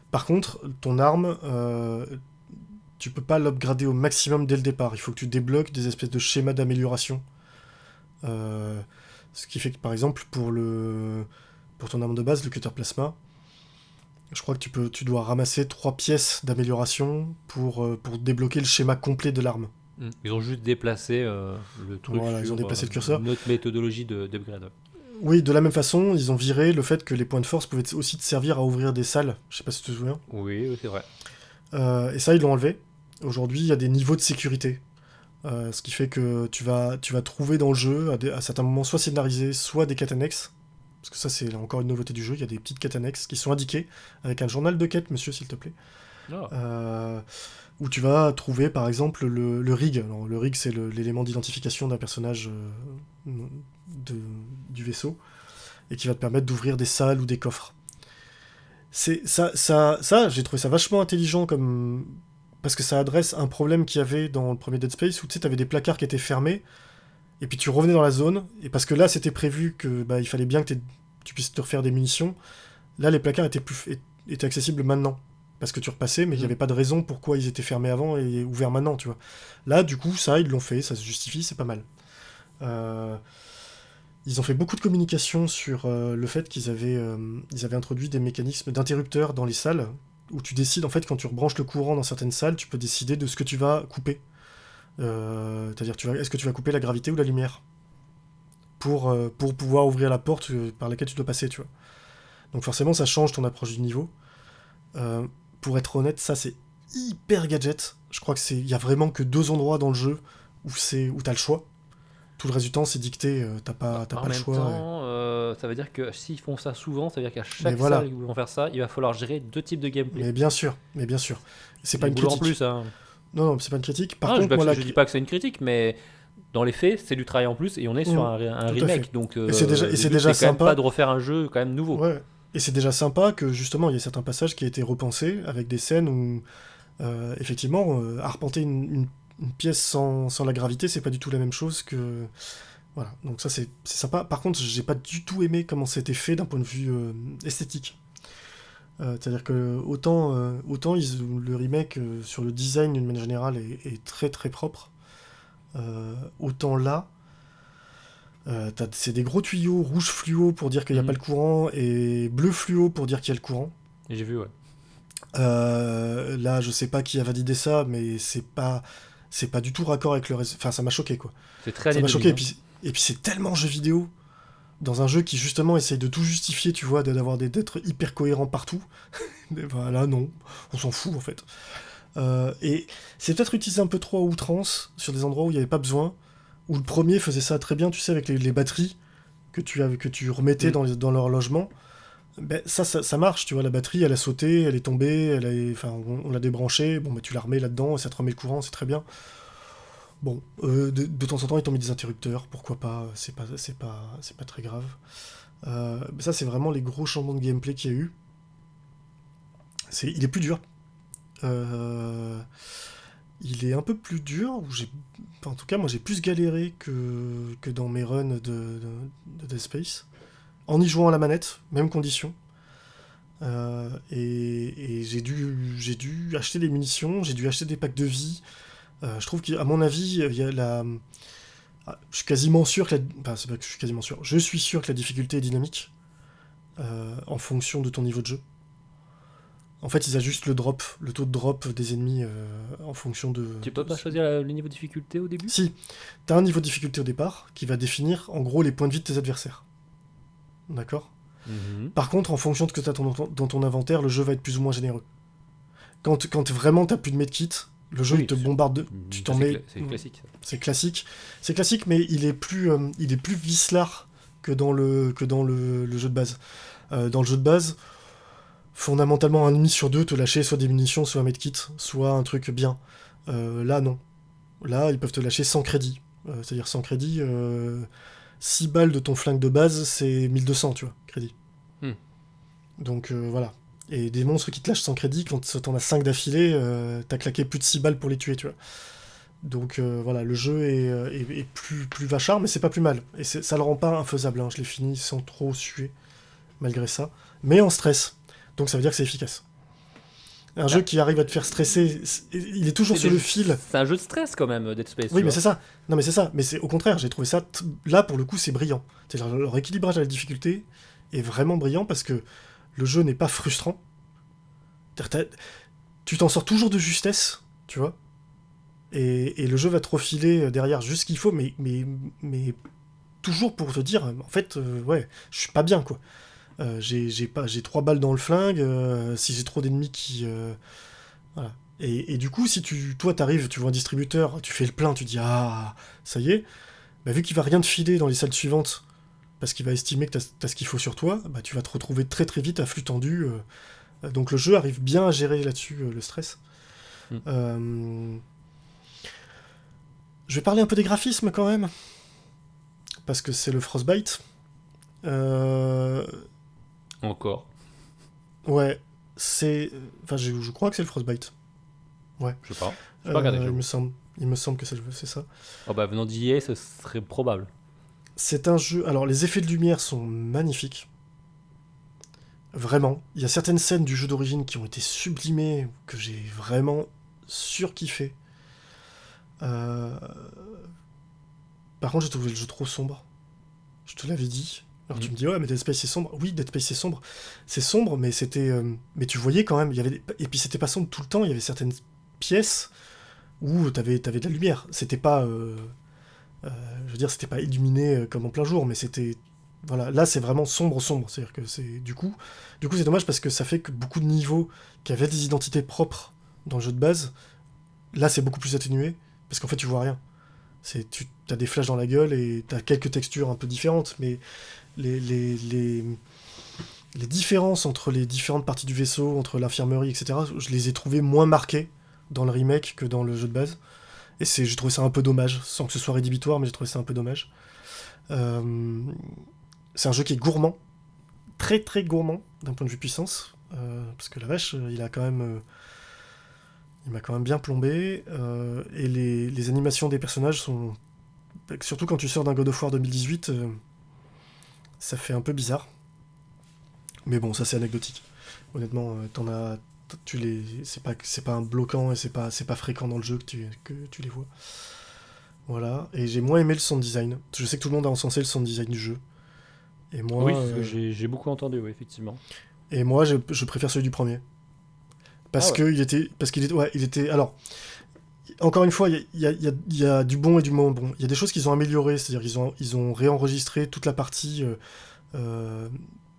Par contre, ton arme, tu peux pas l'upgrader au maximum dès le départ. Il faut que tu débloques des espèces de schémas d'amélioration. Ce qui fait que, par exemple, pour ton arme de base, le cutter plasma, je crois que tu dois ramasser 3 pièces d'amélioration pour débloquer le schéma complet de l'arme. Ils ont juste déplacé le truc. Voilà, ils ont déplacé le curseur. Notre méthodologie d'upgrade. Oui, de la même façon, ils ont viré le fait que les points de force pouvaient aussi te servir à ouvrir des salles. Je sais pas si tu te souviens. Oui, c'est vrai. Et ça, ils l'ont enlevé. Aujourd'hui, il y a des niveaux de sécurité. Ce qui fait que tu vas trouver dans le jeu, à certains moments, soit scénarisé, soit des quêtes annexes. parce que ça c'est encore une nouveauté du jeu, il y a des petites quêtes annexes qui sont indiquées, avec un journal de quêtes, monsieur, s'il te plaît. Où tu vas trouver par exemple le rig. Alors, le rig, c'est l'élément d'identification d'un personnage du vaisseau, et qui va te permettre d'ouvrir des salles ou des coffres. C'est ça, j'ai trouvé ça vachement intelligent parce que ça adresse un problème qu'il y avait dans le premier Dead Space, où tu sais, t'avais des placards qui étaient fermés, et puis tu revenais dans la zone, et parce que là c'était prévu que il fallait bien que tu puisses te refaire des munitions, là les placards étaient accessibles maintenant. Parce que tu repassais, mais il n'y avait pas de raison pourquoi ils étaient fermés avant et ouverts maintenant, tu vois. Là, du coup, ça, ils l'ont fait, ça se justifie, c'est pas mal. Ils ont fait beaucoup de communication sur le fait qu'ils avaient introduit des mécanismes d'interrupteurs dans les salles, où tu décides, en fait, quand tu rebranches le courant dans certaines salles, tu peux décider de ce que tu vas couper. C'est-à-dire, est-ce que tu vas couper la gravité ou la lumière pour pouvoir ouvrir la porte par laquelle tu dois passer, tu vois. Donc forcément, ça change ton approche du niveau. Pour être honnête, ça c'est hyper gadget. Je crois qu'il y a vraiment que 2 endroits dans le jeu où t'as le choix. Tout le reste du temps c'est dicté, t'as pas le choix. En même temps, ça veut dire que s'ils font ça souvent, ça veut dire qu'à chaque salle où ils vont faire ça, il va falloir gérer 2 types de gameplay. Mais bien sûr. C'est pas une critique. En plus, hein. Non, c'est pas une critique. Par contre, je dis pas que c'est une critique, mais dans les faits, c'est du travail en plus et on est sur un remake. Donc, c'est déjà quand même sympa. Pas de refaire un jeu quand même nouveau. Ouais. Et c'est déjà sympa que justement il y ait certains passages qui aient été repensés avec des scènes où effectivement arpenter une pièce sans la gravité, c'est pas du tout la même chose que voilà. Donc ça c'est sympa. Par contre, j'ai pas du tout aimé comment c'était fait d'un point de vue esthétique. C'est-à-dire que autant le remake sur le design d'une manière générale est très très propre, autant là c'est des gros tuyaux rouge fluo pour dire qu'il n'y a pas le courant et bleu fluo pour dire qu'il y a le courant. Et j'ai vu, ouais. Là, je sais pas qui a validé ça, mais c'est pas du tout raccord avec le reste. Enfin, ça m'a choqué, quoi. C'est très ça m'a choqué, et puis c'est tellement jeu vidéo, dans un jeu qui justement essaye de tout justifier, tu vois, d'être hyper cohérent partout. Mais voilà, non, on s'en fout en fait. Et c'est peut-être utilisé un peu trop à outrance sur des endroits où il n'y avait pas besoin. Où le premier faisait ça très bien, tu sais, avec les batteries que tu remettais dans leur logement. Ben, ça marche, tu vois, la batterie, elle a sauté, elle est tombée, on l'a débranchée, bon, ben, tu la remets là-dedans, et ça te remet le courant, c'est très bien. Bon, de temps en temps, ils t'ont mis des interrupteurs, pourquoi pas, c'est pas très grave. Ça, c'est vraiment les gros changements de gameplay qu'il y a eu. Il est plus dur. Il est un peu plus dur, en tout cas moi j'ai plus galéré que dans mes runs de Dead Space, en y jouant à la manette, même condition. Et j'ai dû acheter des munitions, j'ai dû acheter des packs de vie. Je trouve qu'à mon avis, il y a je suis quasiment sûr que c'est pas que je suis quasiment sûr, je suis sûr que la difficulté est dynamique en fonction de ton niveau de jeu. En fait, ils ajustent le taux de drop des ennemis en fonction de... Tu peux pas choisir le niveau de difficulté au début ? Si, t'as un niveau de difficulté au départ qui va définir en gros les points de vie de tes adversaires. D'accord ? Par contre, en fonction de ce que t'as dans ton inventaire, le jeu va être plus ou moins généreux. Quand vraiment t'as plus de medkit, le jeu il te bombarde, tu t'en mets... C'est classique. C'est classique, mais il est plus vicelard que dans le jeu de base. Dans le jeu de base... Fondamentalement, un ennemi sur 2 te lâcher soit des munitions, soit un medkit, soit un truc bien. Là, non. Là, ils peuvent te lâcher sans crédit. C'est-à-dire sans crédit, 6 balles de ton flingue de base, c'est 1200, tu vois, crédit. Donc, voilà. Et des monstres qui te lâchent sans crédit, quand t'en as 5 d'affilée, t'as claqué plus de 6 balles pour les tuer, tu vois. Donc, voilà, le jeu est plus vachard, mais c'est pas plus mal. Et ça le rend pas infaisable, hein. Je l'ai fini sans trop suer, malgré ça. Mais en stress. Donc ça veut dire que c'est efficace. Un jeu qui arrive à te faire stresser, il est toujours sur le fil. C'est un jeu de stress quand même, Dead Space. Oui, mais c'est ça. Non, mais c'est ça. Mais c'est au contraire, j'ai trouvé ça là pour le coup, c'est brillant. C'est-à-dire leur équilibrage à la difficulté est vraiment brillant parce que le jeu n'est pas frustrant. Tu t'en sors toujours de justesse, tu vois. Et le jeu va te refiler derrière juste ce qu'il faut, mais toujours pour te dire, en fait, ouais, je suis pas bien, quoi. J'ai 3 balles dans le flingue, si j'ai trop d'ennemis qui... voilà. Et du coup, si toi t'arrives, tu vois un distributeur, tu fais le plein, tu dis « Ah, ça y est », bah, vu qu'il va rien te filer dans les salles suivantes, parce qu'il va estimer que t'as ce qu'il faut sur toi, bah tu vas te retrouver très très vite à flux tendu. Donc le jeu arrive bien à gérer là-dessus le stress. Je vais parler un peu des graphismes quand même, parce que c'est le Frostbite. Encore. Ouais, c'est... Enfin, je crois que c'est le Frostbite. Ouais. Je sais pas. Je sais pas regarder. Il me semble que c'est ça. Oh bah venant d'IA, ce serait probable. C'est un jeu... Alors, les effets de lumière sont magnifiques. Vraiment. Il y a certaines scènes du jeu d'origine qui ont été sublimées, que j'ai vraiment surkiffé. Par contre, j'ai trouvé le jeu trop sombre. Je te l'avais dit. Alors tu me dis, ouais, mais Dead Space c'est sombre. Oui, Dead Space c'est sombre. C'est sombre, mais c'était... Mais tu voyais quand même, il y avait... Et puis c'était pas sombre tout le temps, il y avait certaines pièces où t'avais de la lumière. C'était pas... je veux dire, c'était pas illuminé comme en plein jour, mais c'était... Voilà, là c'est vraiment sombre. C'est-à-dire que c'est... Du coup, c'est dommage parce que ça fait que beaucoup de niveaux qui avaient des identités propres dans le jeu de base, là c'est beaucoup plus atténué, parce qu'en fait tu vois rien. T'as des flashs dans la gueule et t'as quelques textures un peu différentes, mais les différences entre les différentes parties du vaisseau, entre l'infirmerie, etc., je les ai trouvées moins marquées dans le remake que dans le jeu de base. Et j'ai trouvé ça un peu dommage, sans que ce soit rédhibitoire, mais j'ai trouvé ça un peu dommage. C'est un jeu qui est gourmand, très très gourmand d'un point de vue puissance, parce que la vache, il m'a quand même bien plombé, et les animations des personnages sont... Surtout quand tu sors d'un God of War 2018, ça fait un peu bizarre. Mais bon, ça c'est anecdotique. Honnêtement, c'est pas un bloquant et c'est pas fréquent dans le jeu que tu les vois. Voilà. Et j'ai moins aimé le sound design. Je sais que tout le monde a encensé le sound design du jeu. Et moi, oui, j'ai beaucoup entendu, oui, effectivement. Et moi, je préfère celui du premier. Parce qu'il était... Alors, encore une fois, il y a du bon et du moins bon. Il y a des choses qu'ils ont améliorées, c'est-à-dire qu'ils ont réenregistré toute la partie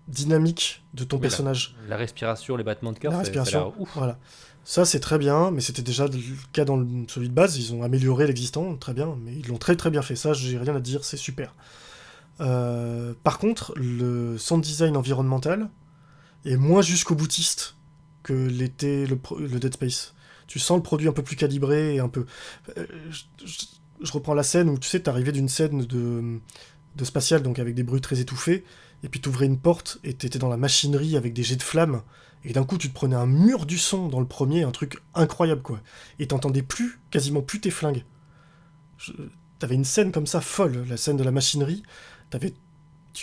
dynamique de ton personnage. La respiration, les battements de cœur, ça a l'air ouf. Voilà. Ça, c'est très bien, mais c'était déjà le cas dans celui de base. Ils ont amélioré l'existant, très bien, mais ils l'ont très très bien fait. Ça, j'ai rien à dire, c'est super. Par contre, le sound design environnemental est moins jusqu'au boutiste que l'était le Dead Space. Tu sens le produit un peu plus calibré et un peu... je reprends la scène où, tu sais, t'arrivais d'une scène de spatial, donc avec des bruits très étouffés, et puis t'ouvrais une porte et t'étais dans la machinerie avec des jets de flammes, et d'un coup tu te prenais un mur du son dans le premier, un truc incroyable, quoi. Et t'entendais quasiment plus tes flingues. T'avais une scène comme ça, folle, la scène de la machinerie.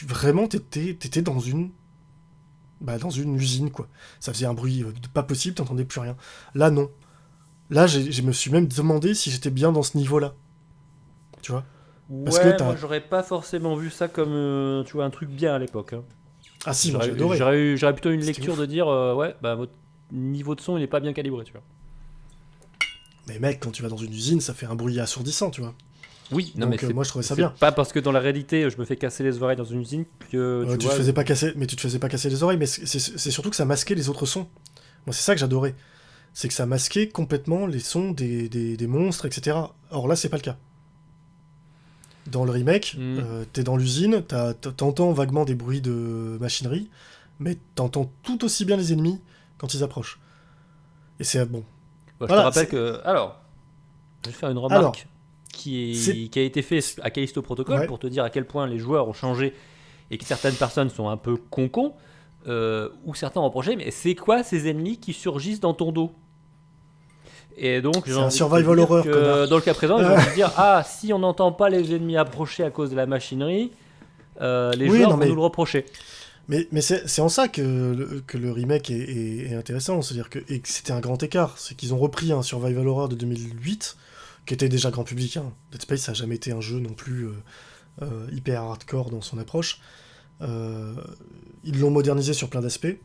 Vraiment, t'étais dans une usine, quoi. Ça faisait un bruit pas possible, t'entendais plus rien. Là, non. Là, je me suis même demandé si j'étais bien dans ce niveau-là. Tu vois ? Parce que moi, j'aurais pas forcément vu ça comme, tu vois, un truc bien à l'époque. Hein. Ah si, moi, j'ai adoré. J'aurais plutôt une lecture de dire, votre niveau de son, il est pas bien calibré, tu vois. Mais mec, quand tu vas dans une usine, ça fait un bruit assourdissant, tu vois. Oui, non, donc, mais moi je trouvais ça bien. Pas parce que dans la réalité je me fais casser les oreilles dans une usine que tu te faisais pas casser les oreilles, mais c'est surtout que ça masquait les autres sons. Moi c'est ça que j'adorais, c'est que ça masquait complètement les sons des monstres, etc. Or là c'est pas le cas. Dans le remake, t'es dans l'usine, t'entends vaguement des bruits de machinerie, mais t'entends tout aussi bien les ennemis quand ils approchent. Et c'est bon. Je te rappelle que... Alors, je vais faire une remarque qui a été fait à Callisto Protocol pour te dire à quel point les joueurs ont changé et que certaines personnes sont un peu con-con, ou certains reprochaient, mais c'est quoi ces ennemis qui surgissent dans ton dos ? Et donc, c'est un survival horror. Dans le cas présent, ils vont se dire si on n'entend pas les ennemis approcher à cause de la machinerie, les joueurs vont nous le reprocher. Mais c'est en ça que le remake est intéressant, c'est-à-dire que c'était un grand écart, c'est qu'ils ont repris un survival horror de 2008 qui était déjà grand public. Hein. Dead Space ça n'a jamais été un jeu non plus hyper hardcore dans son approche. Ils l'ont modernisé sur plein d'aspects.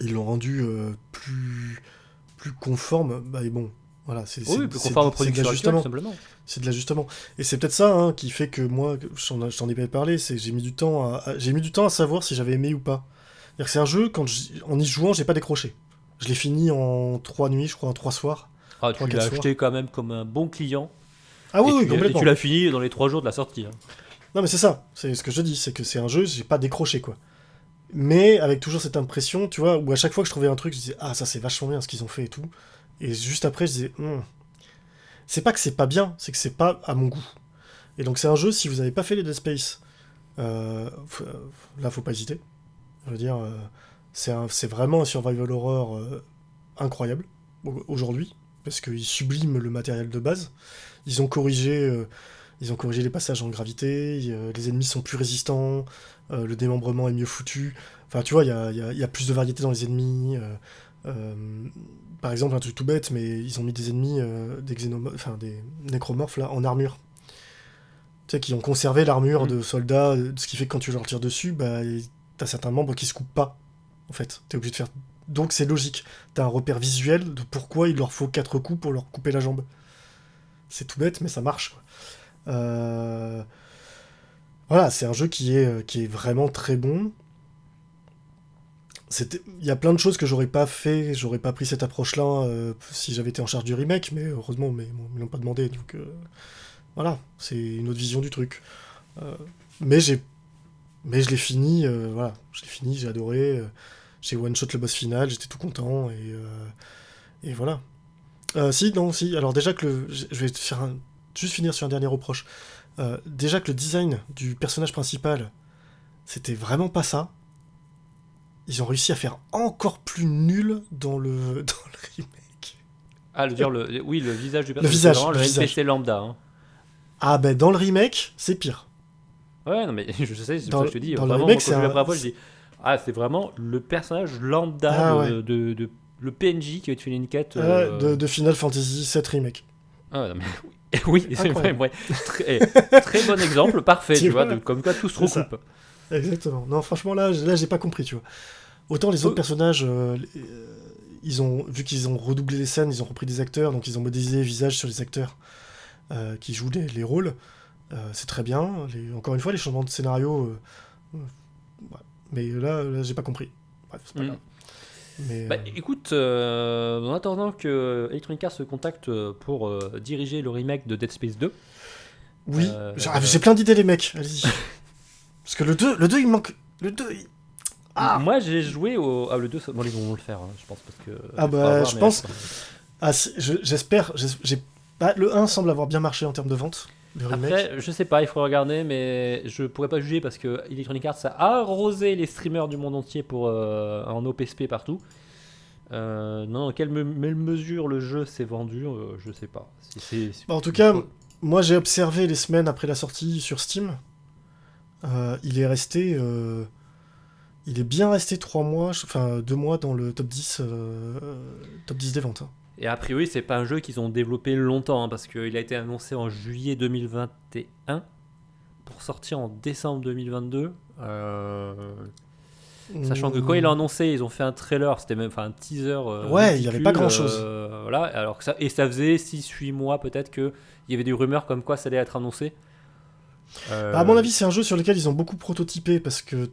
Ils l'ont rendu plus conforme. Et bon, voilà, plus conforme aux productions actuelles, tout simplement. C'est de l'ajustement. Et c'est peut-être ça qui fait que moi, j'en ai pas parlé, c'est que j'ai mis du temps à savoir si j'avais aimé ou pas. C'est-à-dire que c'est un jeu, en y jouant, j'ai pas décroché. Je l'ai fini en 3 nuits, je crois, en 3 soirs. Tu l'as acheté quand même comme un bon client. Ah oui, complètement. Et tu l'as fini dans les 3 jours de la sortie. Hein. Non mais c'est ça, c'est ce que je dis, c'est que c'est un jeu, j'ai pas décroché quoi. Mais avec toujours cette impression, tu vois, où à chaque fois que je trouvais un truc, je disais ah ça c'est vachement bien ce qu'ils ont fait et tout. Et juste après je disais c'est pas que c'est pas bien, c'est que c'est pas à mon goût. Et donc c'est un jeu, si vous avez pas fait les Dead Space, là faut pas hésiter. Je veux dire, c'est vraiment un survival horror incroyable aujourd'hui, parce qu'ils subliment le matériel de base. Ils ont corrigé les passages en gravité, les ennemis sont plus résistants, le démembrement est mieux foutu. Enfin, tu vois, il y a plus de variété dans les ennemis. Par exemple, un truc tout bête, mais ils ont mis des ennemis, des nécromorphes là, en armure. Tu sais, qui ont conservé l'armure de soldats, ce qui fait que quand tu leur tires dessus, bah, t'as certains membres qui se coupent pas. En fait, t'es obligé de faire. Donc c'est logique. T'as un repère visuel de pourquoi il leur faut 4 coups pour leur couper la jambe. C'est tout bête, mais ça marche, quoi. Voilà, c'est un jeu qui est vraiment très bon. Il y a plein de choses que j'aurais pas fait, j'aurais pas pris cette approche-là si j'avais été en charge du remake, mais heureusement, ils l'ont pas demandé, donc voilà, c'est une autre vision du truc. Mais je l'ai fini, voilà, je l'ai fini, j'ai adoré, j'ai one-shot le boss final, j'étais tout content, et voilà. Si, alors déjà que je vais juste finir sur un dernier reproche. Déjà que le design du personnage principal, c'était vraiment pas ça. Ils ont réussi à faire encore plus nul dans le remake. Ah, oui, le visage du personnage. Le visage. NPC lambda. Hein. Ah ben dans le remake, c'est pire. Ouais, non mais je sais, c'est ça que je te dis. Dans Vraiment, le remake, quand je l'ai la première fois, je dis c'est vraiment le personnage lambda de le PNJ qui va te filer une quête. De Final Fantasy VII Remake. Ah non, mais oui, c'est vrai. Très bon exemple, parfait, tu vois, comme quoi tout se recoupe. Exactement. Non, franchement, là, j'ai pas compris, tu vois. Autant les autres personnages, vu qu'ils ont redoublé les scènes, ils ont repris des acteurs, donc ils ont modélisé les visages sur les acteurs qui jouent les rôles. C'est très bien. Encore une fois, les changements de scénario. Mais là, j'ai pas compris. Bref, c'est pas grave. Mais, écoute, en attendant que Electronic Arts se contacte pour diriger le remake de Dead Space 2. Oui, j'ai plein d'idées, les mecs, allez-y. Parce que le 2, il manque. Le 2, Moi, j'ai joué au. Le 2, bon, ils vont le faire, hein, je pense. Parce que, je pense. J'espère. Le 1 semble avoir bien marché en termes de vente. Après, je sais pas, il faut regarder, mais je pourrais pas juger parce que Electronic Arts a arrosé les streamers du monde entier pour en OPSP partout. Non, dans quelle mesure le jeu s'est vendu, je sais pas. En tout cas, moi j'ai observé les semaines après la sortie sur Steam. Il est bien resté 3 mois, 2 mois dans le top 10 des ventes. Hein. Et a priori, c'est pas un jeu qu'ils ont développé longtemps, hein, parce qu'il a été annoncé en juillet 2021 pour sortir en décembre 2022. Sachant que quand ils l'ont annoncé, ils ont fait un trailer, c'était même un teaser. Ouais, il n'y avait pas grand chose. Voilà, alors que ça faisait 6-8 mois peut-être qu'il y avait des rumeurs comme quoi ça allait être annoncé. À mon avis, c'est un jeu sur lequel ils ont beaucoup prototypé parce que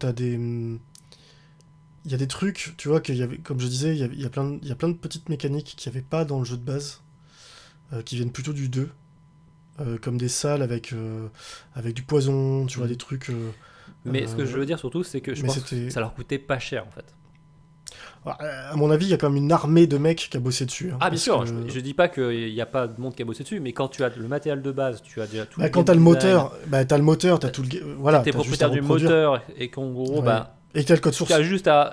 il y a des trucs, tu vois, comme je disais, il y a plein de petites mécaniques qu'il n'y avait pas dans le jeu de base, qui viennent plutôt du 2, comme des salles avec du poison, tu vois, des trucs... Mais ce que je veux dire surtout, c'est que je pense que ça leur coûtait pas cher, en fait. À mon avis, il y a quand même une armée de mecs qui a bossé dessus. Hein, bien sûr, je dis pas qu'il n'y a pas de monde qui a bossé dessus, mais quand tu as le matériel de base, tu as déjà tout quand t'as le moteur, t'as tout le... Voilà, t'es propriétaire du moteur, et qu'en gros, et t'as le code source.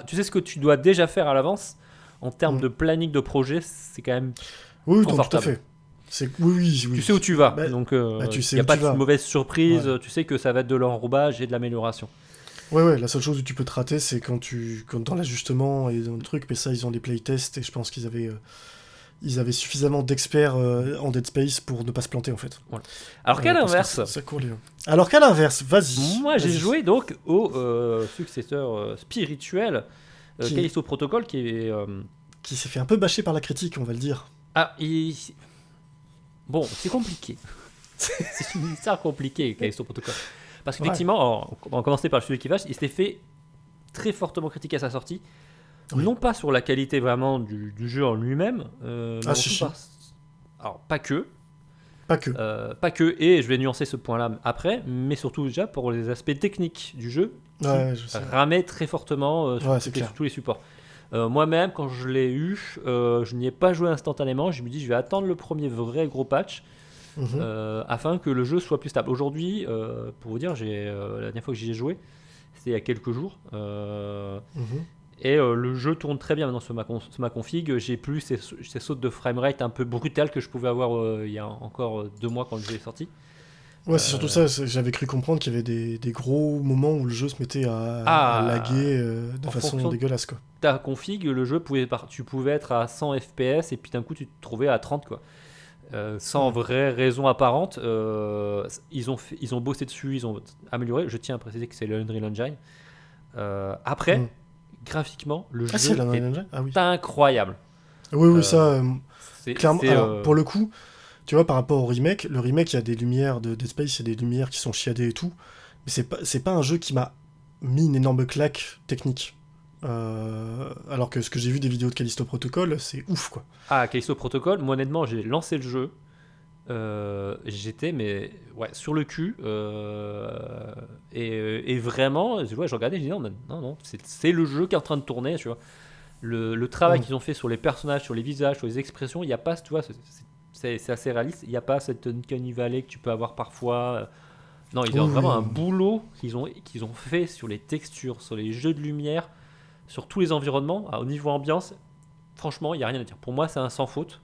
Tu sais ce que tu dois déjà faire à l'avance, en termes de planning de projet, c'est quand même confortable. Tout à fait. Oui. Tu sais où tu vas, donc tu sais y a où pas tu de vas. mauvaise surprise, tu sais que ça va être de l'enrobage et de l'amélioration. Ouais, la seule chose où tu peux te rater, c'est quand dans l'ajustement et dans le truc, mais ça, ils ont des playtests, et je pense qu'ils avaient suffisamment d'experts en Dead Space pour ne pas se planter, en fait. Voilà. Alors qu'à l'inverse... Alors qu'à l'inverse, vas-y. Moi, j'ai joué donc au successeur spirituel, Callisto Protocol, qui s'est fait un peu bâcher par la critique, on va le dire. Bon, c'est compliqué. C'est une histoire compliquée, Callisto Protocol. Parce qu'effectivement, on va commencer par le studio qui vache, il s'était fait très fortement critiquer à sa sortie. Oui. Non pas sur la qualité vraiment du jeu en lui-même, mais si. alors pas que. Pas que. Pas que, et je vais nuancer ce point-là après, mais surtout déjà pour les aspects techniques du jeu, qui Je sais. ramait très fortement C'est sur clair. tous les supports. Moi-même, quand je l'ai eu, je n'y ai pas joué instantanément. Je me dis, je vais attendre le premier vrai gros patch Mhm. afin que le jeu soit plus stable. Aujourd'hui, pour vous dire, la dernière fois que j'y ai joué, c'était il y a quelques jours. Mhm. Et le jeu tourne très bien maintenant sur ma config. J'ai plus ces sautes de framerate un peu brutales que je pouvais avoir il y a encore 2 mois quand le jeu est sorti. Ouais, c'est surtout ça. J'avais cru comprendre qu'il y avait des gros moments où le jeu se mettait à Ah, laguer de en façon fonction de dégueulasse, quoi. ta config, le jeu tu pouvais être à 100 FPS et puis d'un coup tu te trouvais à 30 quoi. Sans vraie raison apparente. Ils ont bossé dessus, ils ont amélioré. Je tiens à préciser que c'est le Unreal Engine. Après, graphiquement, le Ah, c'est jeu la est Engine. Ah oui. incroyable. Oui, Euh, ça. Clairement. c'est, Alors, pour le coup, tu vois, par rapport au remake, le remake, il y a des lumières de Dead Space, il y a des lumières qui sont chiadées et tout. Mais c'est pas un jeu qui m'a mis une énorme claque technique. Alors que ce que j'ai vu des vidéos de Callisto Protocol, c'est ouf, quoi. Ah, Callisto Protocol, moi honnêtement, j'ai lancé le jeu. J'étais mais ouais sur le cul et vraiment je regardais, je disais non c'est le jeu qui est en train de tourner, tu vois, le travail qu'ils ont fait sur les personnages, sur les visages, sur les expressions, il y a pas, tu vois, c'est assez réaliste, il n'y a pas cette uncanny valley que tu peux avoir parfois. Non, ils ont vraiment un boulot qu'ils ont fait sur les textures, sur les jeux de lumière, sur tous les environnements. Au niveau ambiance, franchement il y a rien à dire, pour moi c'est un sans faute.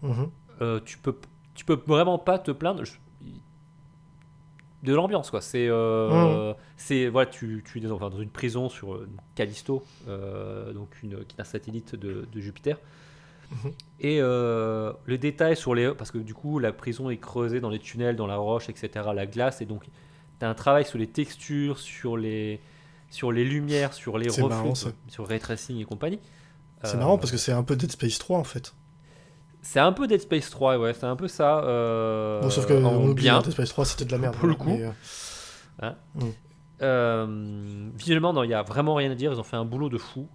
Mhm. Tu peux vraiment pas te plaindre de l'ambiance, quoi. C'est voilà, tu es dans une prison sur Callisto, donc qui est un satellite de Jupiter. Mhm. Et le détail sur parce que du coup la prison est creusée dans les tunnels, dans la roche, etc., la glace, et donc tu as un travail sur les textures, sur les lumières, sur les C'est reflets, marrant, ça. sur le ray tracing et compagnie. C'est marrant parce que c'est un peu Dead Space 3 en fait. C'est un peu Dead Space 3, ouais, c'est un peu ça. Bon, sauf que en on oublie, bien. hein, Dead Space 3 c'était de la merde. Pour le voilà, coup. mais, Visuellement, non, il n'y a vraiment rien à dire. Ils ont fait un boulot de fou.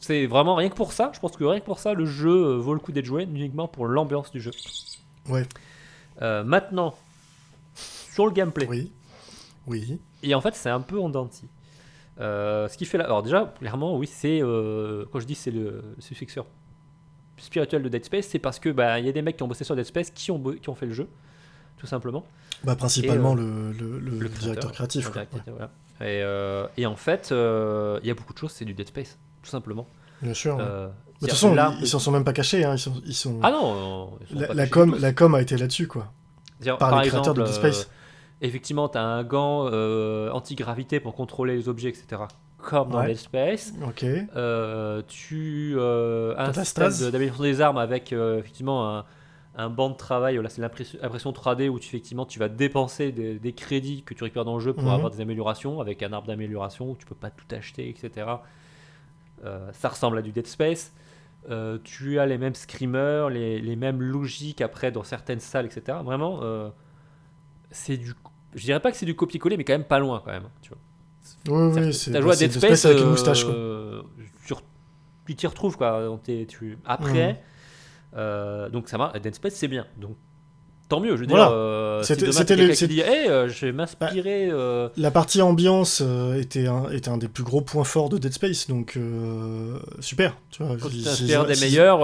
C'est vraiment rien que pour ça. Je pense que rien que pour ça, le jeu vaut le coup d'être joué, uniquement pour l'ambiance du jeu. Ouais. Maintenant, sur le gameplay. Oui. Et en fait, c'est un peu en dents de scie. Ce qui fait là. Alors, déjà, clairement, oui, c'est. Quand je dis c'est le successeur spirituel de Dead Space, c'est parce que y a des mecs qui ont bossé sur Dead Space qui ont fait le jeu, tout simplement. Bah, principalement Et, le directeur créatif. Quoi. Voilà. Et en fait, il y a beaucoup de choses, c'est du Dead Space, tout simplement. Bien sûr. Ouais. De toute C'est-à-dire façon, que ils s'en sont même pas cachés. Hein. Ils sont... Ah non, ils sont pas la cachés du tout. com a été là-dessus, quoi. Par les créateurs exemple, de Dead Space. effectivement, tu as un gant anti-gravité pour contrôler les objets, etc. Comme dans Ouais. Dead Space. Ok. Tu as un ta système stase. d'amélioration des armes avec effectivement un banc de travail. Là, c'est l'impression 3D où effectivement, tu vas dépenser des crédits que tu récupères dans le jeu pour Mhm. avoir des améliorations, avec un arbre d'amélioration où tu peux pas tout acheter, etc. Ça ressemble à du Dead Space. Tu as les mêmes screamers, les mêmes logiques après dans certaines salles, etc. Vraiment, je dirais pas que c'est du copier-coller, mais quand même pas loin quand même. Tu vois. Oui, T'as joué à Dead Space avec une moustache, quoi. Tu t'y retrouves quoi. Après, donc ça va. Dead Space c'est bien. Donc tant mieux. Je veux Voilà. dire, si demain C'était quelqu'un qui dit, je vais m'inspirer. La partie ambiance était un des plus gros points forts de Dead Space, donc super. Tu vois, Quand tu t'inspires des meilleurs,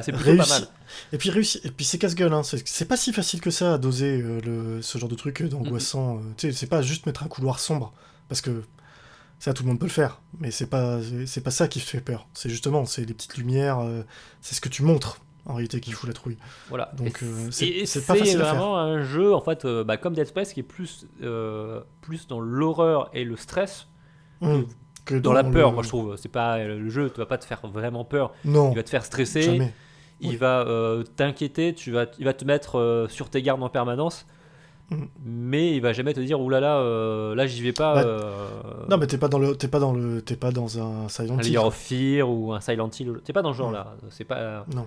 c'est plutôt pas mal. Et puis c'est casse-gueule. Hein. C'est pas si facile que ça à doser ce genre de truc d'angoissant. Tu sais, c'est pas juste mettre un couloir sombre, parce que ça tout le monde peut le faire, mais c'est pas ça qui fait peur. C'est justement les petites lumières, c'est ce que tu montres en réalité qui fout la trouille. Voilà. Donc c'est pas facile à faire. vraiment un jeu en fait, comme Dead Space qui est plus dans l'horreur et le stress que dans la peur. Moi je trouve, c'est pas le jeu, tu vas pas te faire vraiment peur. Non. Il va te faire stresser. Jamais. Il va t'inquiéter. Il va te mettre sur tes gardes en permanence. Mais il va jamais te dire oulala, là j'y vais pas. Non, mais t'es pas dans un Silent un Hill. Layer of Fear ou un Silent Hill. T'es pas dans ce genre là. C'est pas. Non.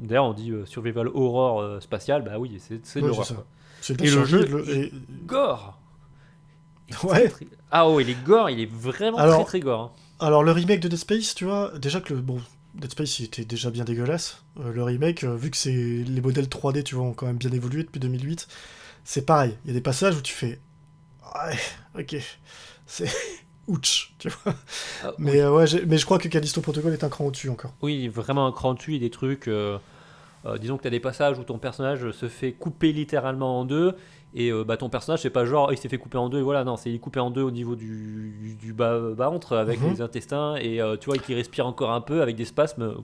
D'ailleurs, on dit survival horror spatial. Bah oui, c'est de l'horreur. Et le jeu est gore. Ouais. Ah ouais, il est gore. Il est vraiment très gore. Alors le remake de Dead Space, tu vois, déjà que Dead Space il était déjà bien dégueulasse. Le remake, vu que les modèles 3D, tu vois, ont quand même bien évolué depuis 2008, c'est pareil. Il y a des passages où tu fais... Ouais, ok. C'est... Ouch, tu vois. Mais oui. mais je crois que Callisto Protocol est un cran au-dessus encore. Oui, vraiment un cran dessus, et des trucs. Disons que tu as des passages où ton personnage se fait couper littéralement en deux, et ton personnage, c'est pas genre il s'est fait couper en deux, et voilà, non, c'est il est coupé en deux au niveau du bas-ventre avec Mhm. les intestins, et tu vois, qui respire encore un peu avec des spasmes.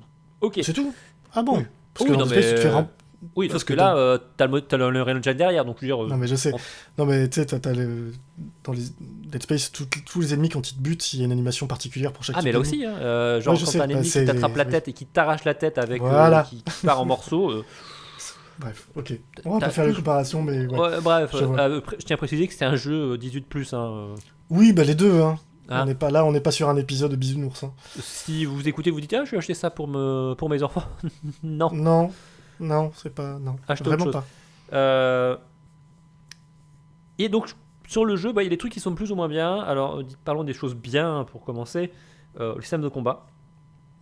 Ok. C'est tout. Ah Oui, bon? Parce que oui, dans non, Dead Space, tu te fais mais. Oui, Parce sauf que que là, t'as le Unreal Engine derrière, donc je veux dire. Non mais je sais. En- Non mais tu sais, dans les Dead Space, tous les ennemis quand ils te butent, il y a une animation particulière pour chaque Ah, mais type là d'ennemi. aussi, hein, Ouais, genre je quand sais. t'as un Bah, ennemi qui t'attrape la oui. tête et qui t'arrache la tête avec. Voilà. Qui part en morceaux. Bref, ok. On va T'as pas faire les toujours. comparations, mais ouais, Ouais, bref, je vois. je tiens à préciser que c'est un jeu 18+. Hein, Oui, bah les deux, hein. hein. On n'est pas sur un épisode de Bisounours. Hein. Si vous écoutez, vous dites ah, je vais acheter ça pour mes enfants. Non, Non, non, c'est pas, non, achetez autre vraiment chose. pas. Euh, et donc sur le jeu, il y a des trucs qui sont plus ou moins bien. Alors parlons des choses bien pour commencer. Le système de combat.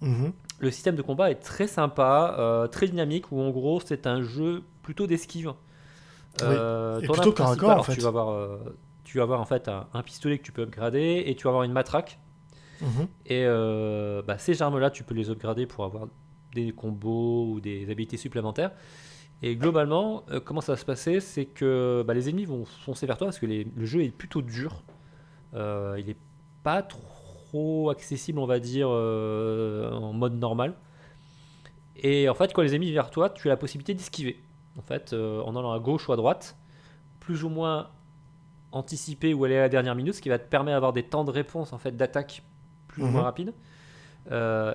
Mhm. Le système de combat est très sympa, très dynamique. Où en gros c'est un jeu plutôt d'esquive. Oui. Et Ton arme plutôt corps à principale, corps en alors fait. tu vas avoir en fait un pistolet que tu peux upgrader, et tu vas avoir une matraque. Mhm. Et ces armes-là, tu peux les upgrader pour avoir des combos ou des habilités supplémentaires. Et globalement, comment ça va se passer, c'est que les ennemis vont foncer vers toi parce que le jeu est plutôt dur. Il est pas trop accessible, on va dire, en mode normal. Et en fait, quand les ennemis viennent vers toi, tu as la possibilité d'esquiver. En fait, en allant à gauche ou à droite, plus ou moins anticiper ou aller à la dernière minute, ce qui va te permettre d'avoir des temps de réponse en fait d'attaque plus ou moins Mhm. rapides,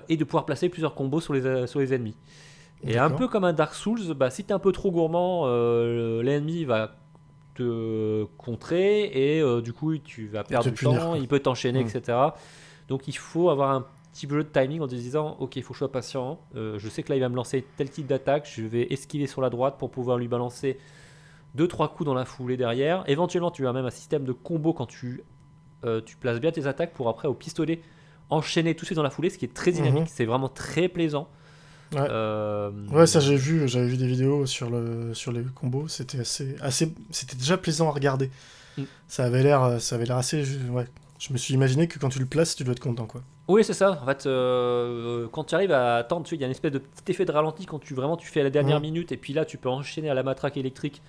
et de pouvoir placer plusieurs combos sur les ennemis. Et un D'accord. peu comme un Dark Souls, si t'es un peu trop gourmand, l'ennemi va te contrer, et du coup tu vas Et te perdre du punir temps, quoi. il peut t'enchaîner, Mhm. etc. Donc il faut avoir un petit peu de timing en te disant ok, il faut que je sois patient, je sais que là il va me lancer tel type d'attaque, je vais esquiver sur la droite pour pouvoir lui balancer deux trois coups dans la foulée derrière. Éventuellement tu as même un système de combo quand tu places bien tes attaques pour après au pistolet enchaîner tout de suite dans la foulée, ce qui est très dynamique, Mhm. c'est vraiment très plaisant. Ouais. Euh, Ouais, ça j'avais vu des vidéos sur les combos, c'était déjà plaisant à regarder. mm. Ça avait l'air assez, ouais. Je me suis imaginé que quand tu le places, tu dois être content quoi. Oui, c'est ça. En fait, quand tu arrives à attendre, il y a une espèce de petit effet de ralenti quand tu fais à la dernière Mhm. minute, et puis là, tu peux enchaîner à la matraque électrique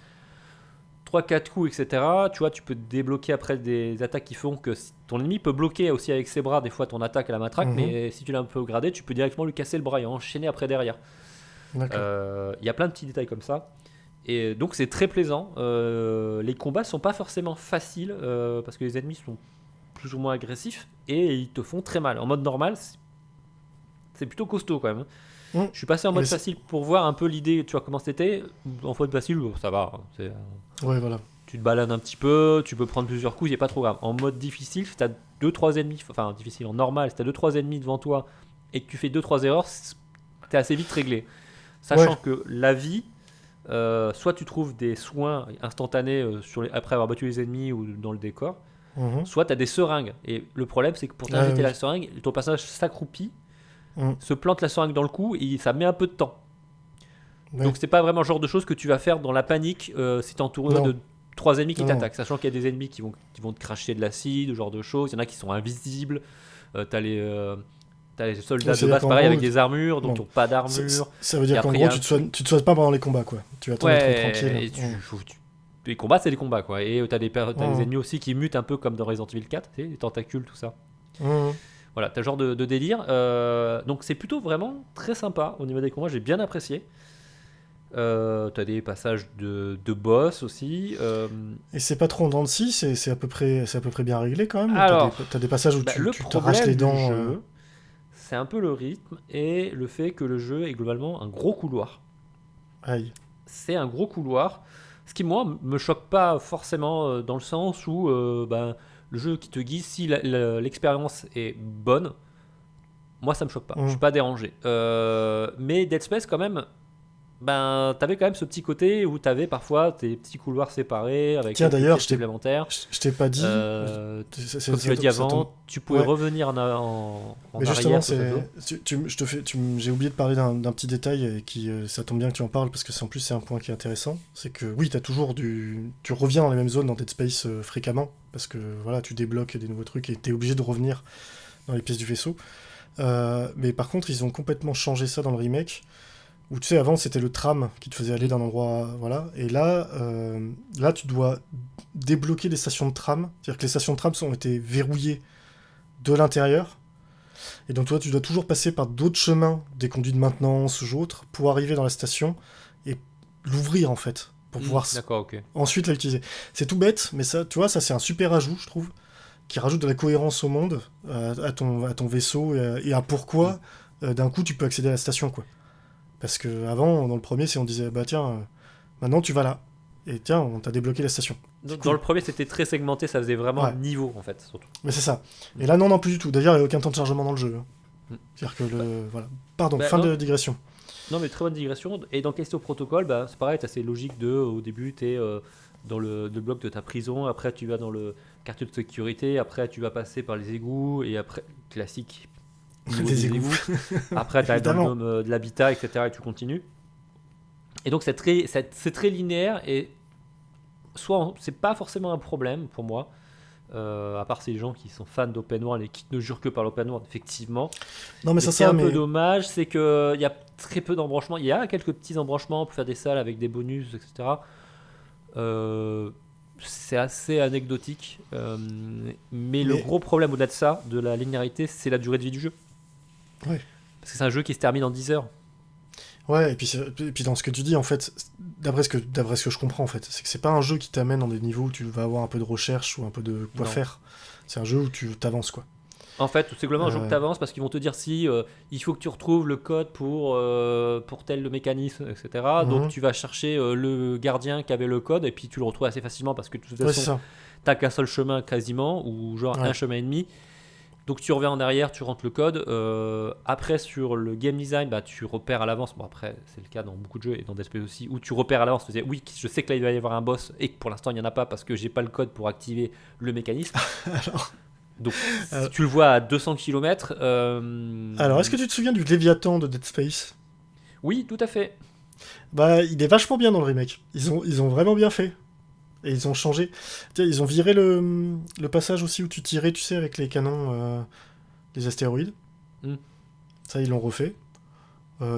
trois quatre coups, etc. Tu vois, tu peux débloquer après des attaques qui font que ton ennemi peut bloquer aussi avec ses bras des fois ton attaque à la matraque, Mhm. mais si tu l'as un peu gradé, tu peux directement lui casser le bras et enchaîner après derrière. D'accord. Il y a plein de petits détails comme ça. Et donc c'est très plaisant. Les combats sont pas forcément faciles parce que les ennemis sont plus ou moins agressifs et ils te font très mal. En mode normal, c'est plutôt costaud quand même. Mhm. Je suis passé en Mais mode facile pour voir un peu l'idée, tu vois comment c'était. En mode facile, ça va. ouais, voilà. Tu te balades un petit peu, tu peux prendre plusieurs coups, il n'est pas trop grave. En mode difficile, si tu as 2-3 ennemis, enfin difficile en normal, si tu as 2-3 ennemis devant toi et que tu fais 2-3 erreurs, t'es assez vite réglé. Ouais. Sachant que la vie, soit tu trouves des soins instantanés après avoir battu les ennemis ou dans le décor, Mhm. soit tu as des seringues. Et le problème, c'est que pour Ah t'injecter la oui. seringue, ton personnage s'accroupit, Mhm. se plante la seringue dans le cou et ça met un peu de temps. Ouais. Donc c'est pas vraiment le genre de choses que tu vas faire dans la panique si t'es entouré Non. de trois ennemis qui Non, non. t'attaquent. Sachant qu'il y a des ennemis qui vont te cracher de l'acide, ce genre de choses. Il y en a qui sont invisibles. T'as les soldats Ouais, de c'est-à-dire base qu'en pareil gros, avec des armures, donc bon. qui n'ont pas d'armure. Ça veut Et dire qu'en après, il y gros, a un- tu te soignes pas pendant les combats, quoi. Tu attends d'être tranquille. Ouais, les combats, c'est des combats, quoi. Et t'as des Mhm. ennemis aussi qui mutent un peu comme dans Resident Evil 4, tu sais, les tentacules, tout ça. Mhm. Voilà, t'as ce genre de délire. Donc c'est plutôt vraiment très sympa au niveau des combats, j'ai bien apprécié. T'as des passages de boss aussi. Et c'est pas trop en dents de scie, c'est à peu près bien réglé quand même. Alors, T'as des passages où le tu t'arraches problème les du dents. jeu, c'est un peu le rythme et le fait que le jeu est globalement un gros couloir. Aïe. C'est un gros couloir, ce qui moi me choque pas forcément dans le sens où le jeu qui te guide, si l'expérience est bonne, moi ça me choque pas, je suis Mhm. pas dérangé. Mais Dead Space quand même, ben, t'avais quand même ce petit côté où t'avais parfois tes petits couloirs séparés avec Tiens, quelques d'ailleurs, pièces supplémentaires. je t'ai pas dit. Comme tu l'as dit avant, tu pouvais Ouais. revenir en Mais justement, arrière sur ta zone. j'ai oublié de parler d'un petit détail ça tombe bien que tu en parles parce que en plus c'est un point qui est intéressant. C'est que oui, tu reviens dans les mêmes zones dans Dead Space fréquemment parce que voilà, tu débloques des nouveaux trucs et t'es obligé de revenir dans les pièces du vaisseau. Mais par contre, ils ont complètement changé ça dans le remake. Où tu sais, avant c'était le tram qui te faisait aller d'un endroit, voilà. Et là, tu dois débloquer des stations de tram. C'est-à-dire que les stations de tram ont été verrouillées de l'intérieur. Et donc toi, tu dois toujours passer par d'autres chemins, des conduits de maintenance ou autres, pour arriver dans la station et l'ouvrir en fait, pour pouvoir D'accord, ok. ensuite l'utiliser. C'est tout bête, mais ça, tu vois, ça c'est un super ajout, je trouve, qui rajoute de la cohérence au monde, à ton vaisseau et à pourquoi d'un coup tu peux accéder à la station, quoi. Parce que avant, dans le premier, on disait, bah tiens, maintenant tu vas là. Et tiens, on t'a débloqué la station. Dans le premier, c'était très segmenté, ça faisait vraiment niveau en fait, surtout. Mais c'est ça. Et là, non, plus du tout. D'ailleurs, il n'y a aucun temps de chargement dans le jeu. Mm. C'est-à-dire que voilà. Pardon, fin de digression. Non, mais très bonne digression. Et dans Callisto Protocol, bah, c'est pareil, c'est logique au début, tu es dans le bloc de ta prison, après tu vas dans le quartier de sécurité, après tu vas passer par les égouts, et après, classique, des égouts. Après, tu as dans le dôme de l'habitat, etc. et tu continues. Et donc, c'est très linéaire et c'est pas forcément un problème pour moi. À part ces gens qui sont fans d'open world et qui ne jurent que par l'open world, effectivement. Non, mais c'est un peu dommage, c'est qu'il y a très peu d'embranchements. Il y a quelques petits embranchements pour faire des salles avec des bonus, etc. C'est assez anecdotique. Mais le gros problème au-delà de ça, de la linéarité, c'est la durée de vie du jeu. Ouais. Parce que c'est un jeu qui se termine en 10 heures. Ouais, et puis dans ce que tu dis, en fait, d'après ce que je comprends, en fait, c'est que c'est pas un jeu qui t'amène dans des niveaux où tu vas avoir un peu de recherche ou un peu de quoi faire. C'est un jeu où tu t'avances, quoi. En fait, c'est globalement un jeu que t'avances parce qu'ils vont te dire si il faut que tu retrouves le code pour tel mécanisme, etc. Donc tu vas chercher le gardien qui avait le code et puis tu le retrouves assez facilement parce que de toute façon, t'as qu'un seul chemin quasiment ou genre un chemin et demi. Donc tu reviens en arrière, tu rentres le code. Après sur le game design, bah, tu repères à l'avance. Bon après c'est le cas dans beaucoup de jeux et dans Dead Space aussi où tu repères à l'avance. Tu dis oui, je sais que là il va y avoir un boss et que pour l'instant il n'y en a pas parce que j'ai pas le code pour activer le mécanisme. Donc si tu le vois à 200 km... Alors est-ce que tu te souviens du Léviathan de Dead Space ? Oui, tout à fait. Bah il est vachement bien dans le remake. Ils ont vraiment bien fait. Et ils ont changé. Tiens, ils ont viré le passage aussi où tu tirais, tu sais, avec les canons des astéroïdes. Ça, ils l'ont refait.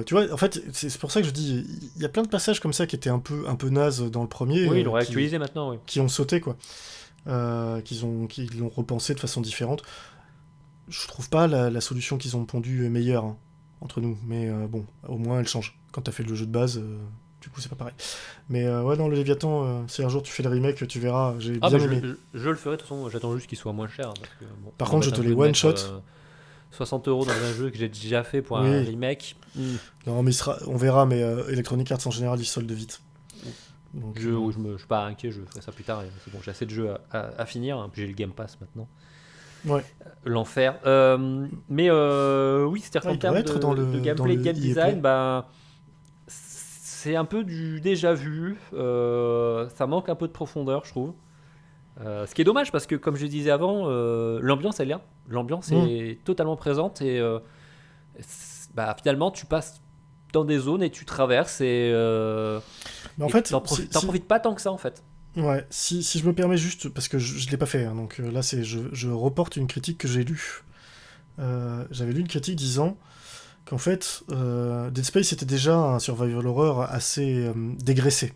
Tu vois, en fait, c'est pour ça que je dis, il y a plein de passages comme ça qui étaient un peu nazes dans le premier. Oui, ils l'ont réactualisé maintenant, oui. Qui ont sauté, quoi. Qui l'ont repensé de façon différente. Je trouve pas la solution qu'ils ont pondue meilleure, hein, entre nous. Mais bon, au moins, elle change. Quand t'as fait le jeu de base... Du coup, c'est pas pareil. Mais ouais, dans le Léviathan, si un jour tu fais le remake, tu verras. J'ai bien aimé. Je le ferai, de toute façon, j'attends juste qu'il soit moins cher. Parce que, bon, par contre, je te les one-shot. 60 € dans un jeu que j'ai déjà fait pour un remake. Non, mais on verra, mais Electronic Arts en général, ils soldent vite. Donc, je suis pas inquiet, je ferai ça plus tard. C'est bon, j'ai assez de jeux à finir. Hein, puis j'ai le Game Pass maintenant. Ouais. L'enfer. Mais oui, c'est-à-dire qu'en termes de gameplay, game design, bah. C'est un peu du déjà vu, ça manque un peu de profondeur, je trouve. Ce qui est dommage parce que, comme je disais avant, l'ambiance est là. L'ambiance est totalement présente et bah, finalement, tu passes dans des zones et tu traverses et mais en fait, t'en profites pas tant que ça en fait. Ouais, si je me permets juste, parce que je l'ai pas fait, hein, donc là je reporte une critique que j'ai lue. J'avais lu une critique disant qu'en fait, Dead Space était déjà un survival horror assez dégraissé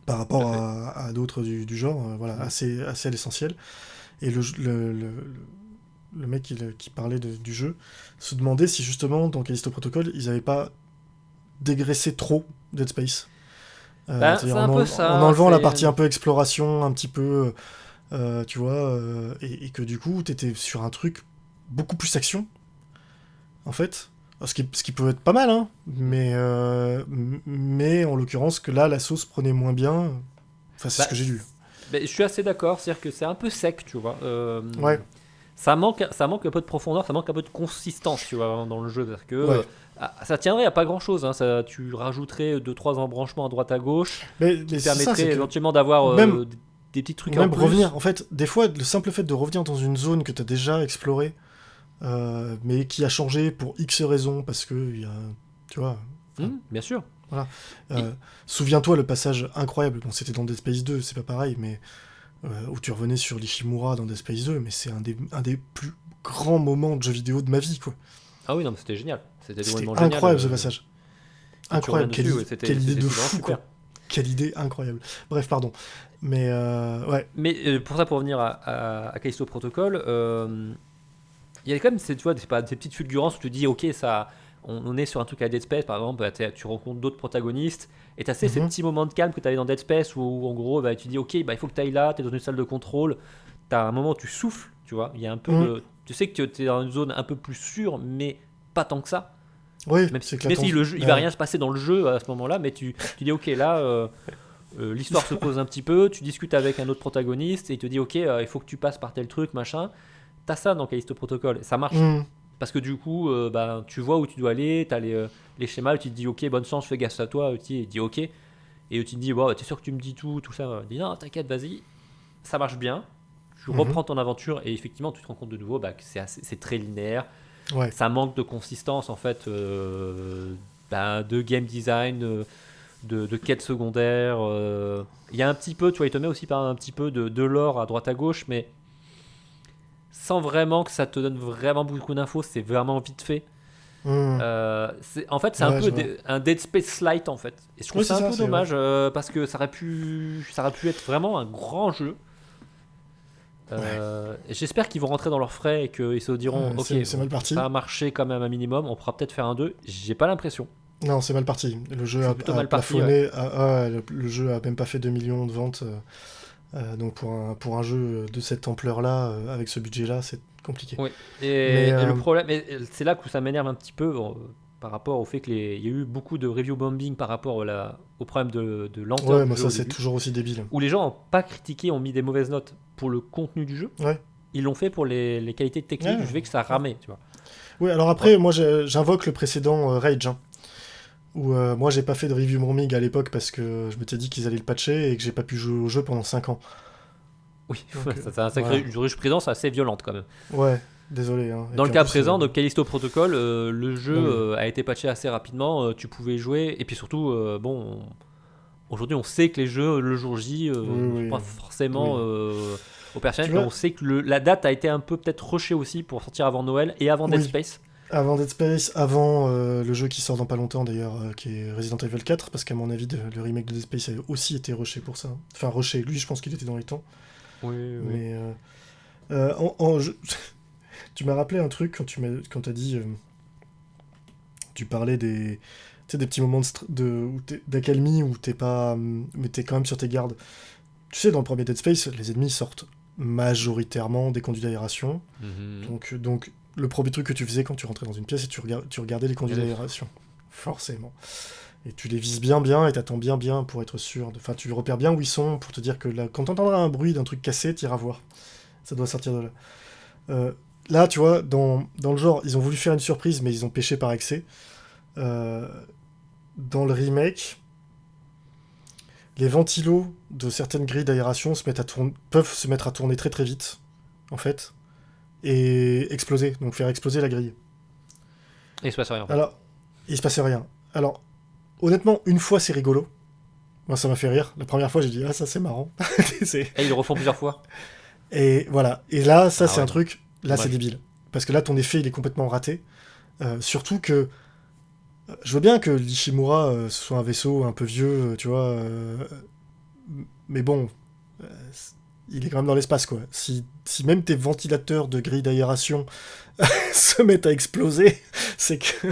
par rapport à d'autres du genre, voilà, assez à l'essentiel. Et le mec qui parlait du jeu se demandait si justement dans Callisto Protocol ils n'avaient pas dégraissé trop Dead Space. C'est un peu ça. En enlevant la partie un peu exploration, un petit peu, tu vois, et que du coup t'étais sur un truc beaucoup plus action. En fait, ce qui peut être pas mal, hein, mais en l'occurrence que là la sauce prenait moins bien, enfin c'est ce que j'ai lu. Je suis assez d'accord, c'est-à-dire que c'est un peu sec, tu vois. Ouais. Ça manque un peu de profondeur, ça manque un peu de consistance, tu vois, dans le jeu, parce que Ouais. ça tiendrait à pas grand-chose. Hein, tu rajouterais 2-3 embranchements à droite à gauche, Mais qui c'est ça, permettraient c'est que éventuellement d'avoir même, des petits trucs ou en même plus. revenir. En fait, des fois, le simple fait de revenir dans une zone que tu as déjà explorée, mais qui a changé pour X raisons, parce que, tu vois, enfin, Bien sûr. voilà. Et- Souviens-toi le passage incroyable, bon, c'était dans Dead Space 2, c'est pas pareil, mais où tu revenais sur l'Ishimura dans Dead Space 2, mais c'est un des plus grands moments de jeux vidéo de ma vie, quoi. Ah oui, non, mais c'était génial. C'était C'était vraiment génial. incroyable ce passage. Et tu reviens Incroyable, dessus, ouais, quelle idée de c'était vraiment fou, super. quoi. Quelle idée incroyable. Bref, pardon. Mais ouais. Mais pour ça, pour revenir à Callisto Protocol, il y a quand même tu vois, des petites fulgurances où tu dis, ok, on est sur un truc à Dead Space, par exemple, bah, tu rencontres d'autres protagonistes, et tu as ces Mhm. petits moments de calme que tu avais dans Dead Space où en gros, bah, tu dis, ok, bah, il faut que tu ailles là, tu es dans une salle de contrôle, tu as un moment où tu souffles, tu vois, il y a un peu Mhm. de. Tu sais que tu es dans une zone un peu plus sûre, mais pas tant que ça. Oui, Même c'est si, même éclatant. si le jeu, il va rien se passer dans le jeu à ce moment-là, mais tu dis, ok, là. L'histoire se pose un petit peu, tu discutes avec un autre protagoniste et il te dit ok, il faut que tu passes par tel truc, machin. T'as ça dans Callisto Protocol et ça marche. Mhm. Parce que du coup, bah, tu vois où tu dois aller, t'as les schémas, tu te dis ok, bonne chance, fais gaffe à toi, il dit ok. Et tu te dis, bon, t'es sûr que tu me dis tout ça. Il dit non, t'inquiète, vas-y, ça marche bien. Tu Mhm. reprends ton aventure et effectivement, tu te rends compte de nouveau bah, que c'est très linéaire. Ouais. Ça manque de consistance en fait, bah, de game design, de quêtes secondaires. Il y a un petit peu, tu vois, il te met aussi par un petit peu de lore à droite à gauche, mais sans vraiment que ça te donne vraiment beaucoup d'infos, c'est vraiment vite fait. Mhm. En fait, c'est un Ouais, je peu vois. un Dead Space Lite en fait. Et je trouve Oui, ça c'est un ça, peu c'est ouais. dommage parce que ça aurait pu être vraiment un grand jeu. Ouais. Et j'espère qu'ils vont rentrer dans leurs frais et qu'ils se diront ok, C'est bon, mal parti. ça a marché quand même un minimum, on pourra peut-être faire un 2. J'ai pas l'impression. Non, c'est mal parti. Le jeu C'est plutôt a mal parti, ouais. plafonné. Le jeu a même pas fait 2 millions de ventes. Donc pour un jeu de cette ampleur-là, avec ce budget-là, c'est compliqué. Oui, Mais et le problème, et c'est là que ça m'énerve un petit peu par rapport au fait qu'il y a eu beaucoup de review bombing par rapport au problème de lenteur ouais, du moi jeu ça au c'est début, toujours aussi débile. où les gens n'ont pas critiqué, ont mis des mauvaises notes pour le contenu du jeu, Ouais. ils l'ont fait pour les qualités techniques, Ouais. je vais que ça ramait, tu vois. Oui, alors Ouais. après, moi j'invoque le précédent Rage, hein, où moi j'ai pas fait de review bombing à l'époque parce que je m'étais dit qu'ils allaient le patcher et que j'ai pas pu jouer au jeu pendant 5 ans. Oui, Donc ça, c'est un sacré, voilà. une jurisprudence assez violente quand même. Ouais, désolé. Hein. Et Dans le puis en cas plus, présent, donc Callisto Protocol, le jeu non mais a été patché assez rapidement, tu pouvais jouer, et puis surtout, bon, aujourd'hui, on sait que les jeux, le jour J, oui, ne sont pas oui, forcément oui. Tu opérationnels. Et vois, on sait que la date a été un peu peut-être rushée aussi pour sortir avant Noël et avant Dead oui. Space. Avant Dead Space, avant le jeu qui sort dans pas longtemps d'ailleurs, qui est Resident Evil 4, parce qu'à mon avis, le remake de Dead Space a aussi été rushé pour ça. Enfin, rushé, lui je pense qu'il était dans les temps. Oui, oui. Mais tu m'as rappelé un truc quand t'as dit, tu parlais des, tu sais, des petits moments d'accalmie où t'es pas, mais t'es quand même sur tes gardes. Tu sais, dans le premier Dead Space, les ennemis sortent majoritairement des conduits d'aération. Mhm. Donc, le premier truc que tu faisais quand tu rentrais dans une pièce, c'est que tu regardais les conduits Regardez. d'aération. Forcément. Et tu les vises bien et t'attends bien pour être sûr. Enfin, tu repères bien où ils sont pour te dire que là, quand t'entendras un bruit d'un truc cassé, t'iras voir. Ça doit sortir de là. Là, tu vois, dans le genre, ils ont voulu faire une surprise, mais ils ont péché par excès. Euh, dans le remake, les ventilos de certaines grilles d'aération peuvent se mettre à tourner très très vite, en fait, et exploser, donc faire exploser la grille. Et il se passe rien en fait. Alors, il se passait rien. Alors, honnêtement, une fois c'est rigolo. Moi, ça m'a fait rire. La première fois, j'ai dit, ah, ça c'est marrant. C'est- Et ils le refont plusieurs fois. Et voilà. Et là, ça Ah c'est ouais, un non. truc, là c'est Dommage. débile. Parce que là, ton effet, il est complètement raté. Surtout que je veux bien que l'Ishimura ce soit un vaisseau un peu vieux, tu vois, mais bon, euh, il est quand même dans l'espace, quoi. Si même tes ventilateurs de grille d'aération se mettent à exploser, c'est que,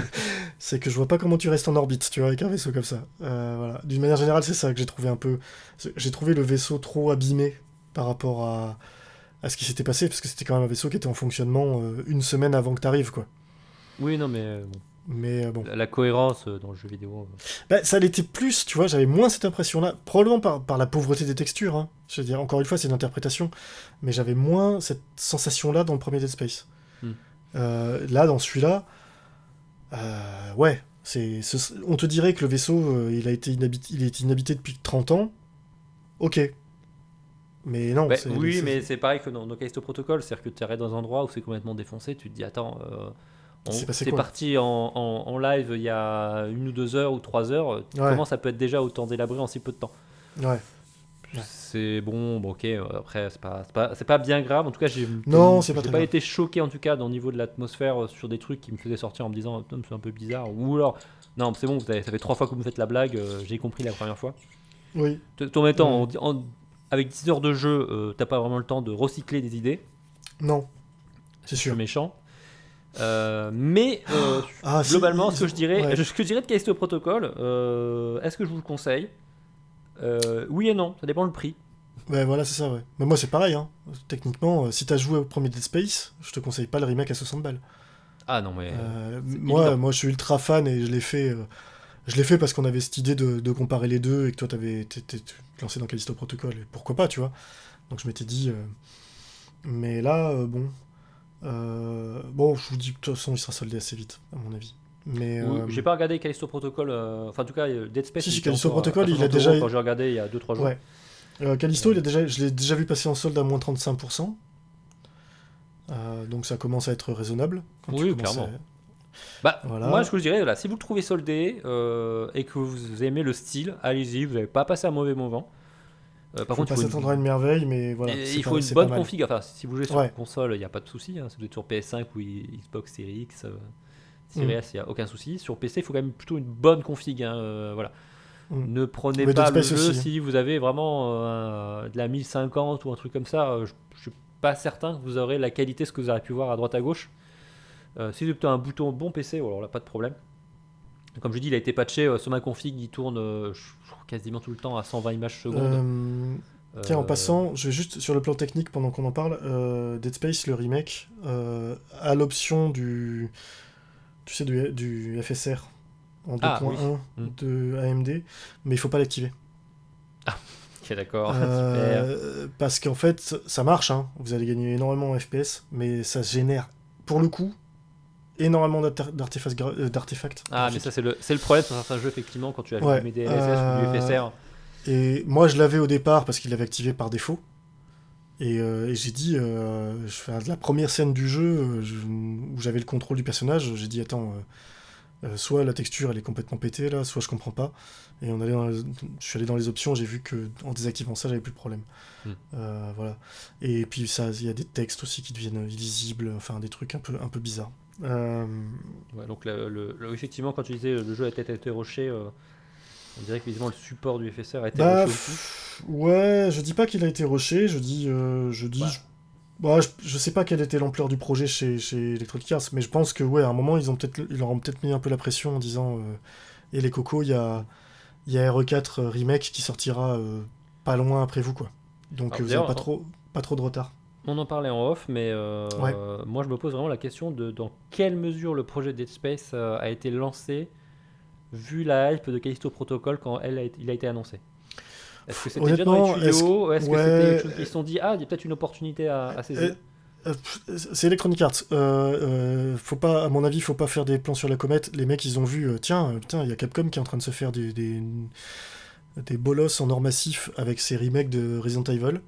c'est que je vois pas comment tu restes en orbite, tu vois, avec un vaisseau comme ça. Voilà. D'une manière générale, c'est ça que j'ai trouvé un peu... J'ai trouvé le vaisseau trop abîmé par rapport à ce qui s'était passé, parce que c'était quand même un vaisseau qui était en fonctionnement une semaine avant que t'arrives, quoi. Oui, non, mais bon. Mais bon. La cohérence dans le jeu vidéo. Bah, ça l'était plus, tu vois, j'avais moins cette impression-là, probablement par la pauvreté des textures, hein. Je veux dire, encore une fois, c'est une interprétation, mais j'avais moins cette sensation-là dans le premier Dead Space. Là, dans celui-là, ouais, on te dirait que le vaisseau, il est inhabité depuis 30 ans, ok. Mais non, mais c'est pareil que dans Callisto Protocol, c'est-à-dire que tu arrêtes dans un endroit où c'est complètement défoncé, tu te dis, attends... c'est parti en live il y a 1 ou 2 heures ou 3 heures. Comment ça peut être déjà autant délabré en si peu de temps? Ouais. C'est bon, ok. Après, c'est pas bien grave. En tout cas, j'ai pas été choqué en tout cas au niveau de l'atmosphère sur des trucs qui me faisaient sortir en me disant c'est un peu bizarre. Ou alors, non, c'est bon, ça fait 3 fois que vous me faites la blague. J'ai compris la première fois. Oui. En même temps, avec 10 heures de jeu, t'as pas vraiment le temps de recycler des idées. Non, c'est sûr. Méchant. Globalement, ce que je dirais de Callisto Protocol, est-ce que je vous le conseille? Oui et non, ça dépend le prix. Ouais, voilà, c'est ça, ouais. Mais moi, c'est pareil, hein. Techniquement, si t'as joué au premier Dead Space, je te conseille pas le remake à 60 balles. Ah non, mais... moi, je suis ultra fan et je l'ai fait parce qu'on avait cette idée de comparer les deux et que toi, t'étais lancé dans Callisto Protocol. Et pourquoi pas, tu vois. Donc, je m'étais dit... Mais là, bon, je vous dis que de toute façon, il sera soldé assez vite, à mon avis. Mais j'ai pas regardé Callisto Protocol, enfin en tout cas Dead Space. Si, Callisto Protocol, il a déjà. Quand j'ai regardé il y a 2-3 jours. Ouais. Callisto, je l'ai déjà vu passer en solde à moins 35%. Donc ça commence à être raisonnable. Oui, clairement. Voilà. Moi, je vous dirais, si vous le trouvez soldé et que vous aimez le style, allez-y, vous n'avez pas passé un mauvais moment. Par contre, il faut s'attendre à une merveille, mais voilà. Il faut une bonne config. Enfin, si vous jouez sur console, il n'y a pas de souci. Hein. Si vous êtes sur PS5 ou Xbox Series X, Series S, il n'y a aucun souci. Sur PC, il faut quand même plutôt une bonne config. Hein. Voilà. Ne prenez pas le jeu aussi, si vous avez vraiment de la 1050 ou un truc comme ça. Je ne suis pas certain que vous aurez la qualité ce que vous aurez pu voir à droite à gauche. Si vous avez un bouton bon PC, alors là, pas de problème. Comme je dis, il a été patché sur ma config, il tourne quasiment tout le temps à 120 images secondes. Tiens, en passant, je vais juste sur le plan technique pendant qu'on en parle. Dead Space, le remake, a l'option du FSR en 2.1 de AMD, mais il faut pas l'activer. Ah, ok, d'accord. Parce qu'en fait, ça marche, hein, vous allez gagner énormément en FPS, mais ça génère, pour le coup, énormément d'artefacts. Ah, mais ça, c'est le problème sur certains jeux, effectivement, quand tu as des DLSS ou du FSR. Et moi, je l'avais au départ parce qu'il l'avait activé par défaut. Et j'ai dit, la première scène du jeu où j'avais le contrôle du personnage, j'ai dit, attends, soit la texture elle est complètement pétée là, soit je comprends pas. Et je suis allé dans les options, j'ai vu qu'en désactivant ça, j'avais plus de problème. Voilà. Et puis il y a des textes aussi qui deviennent illisibles, enfin des trucs un peu bizarres. Donc effectivement, quand tu disais le jeu a été rushé, on dirait que le support du FSR a été rushé aussi. Ouais, je dis pas qu'il a été rushé, je sais pas quelle était l'ampleur du projet chez Electronic Arts, mais je pense que à un moment ils leur ont peut-être mis un peu la pression en disant et les cocos, il y a RE4 Remake qui sortira pas loin après vous, quoi. Donc vous avez pas trop de retard. On en parlait en off, mais moi je me pose vraiment la question de dans quelle mesure le projet Dead Space a été lancé vu la hype de Callisto Protocol quand il a été annoncé. Est-ce que c'était déjà dans les tuyaux? Est-ce que c'était quelque chose qu'ils se sont dit, il y a peut-être une opportunité à saisir? C'est Electronic Arts. Faut pas, à mon avis, faut pas faire des plans sur la comète. Les mecs, ils ont vu, putain, il y a Capcom qui est en train de se faire des bolosses en or massif avec ses remakes de Resident Evil.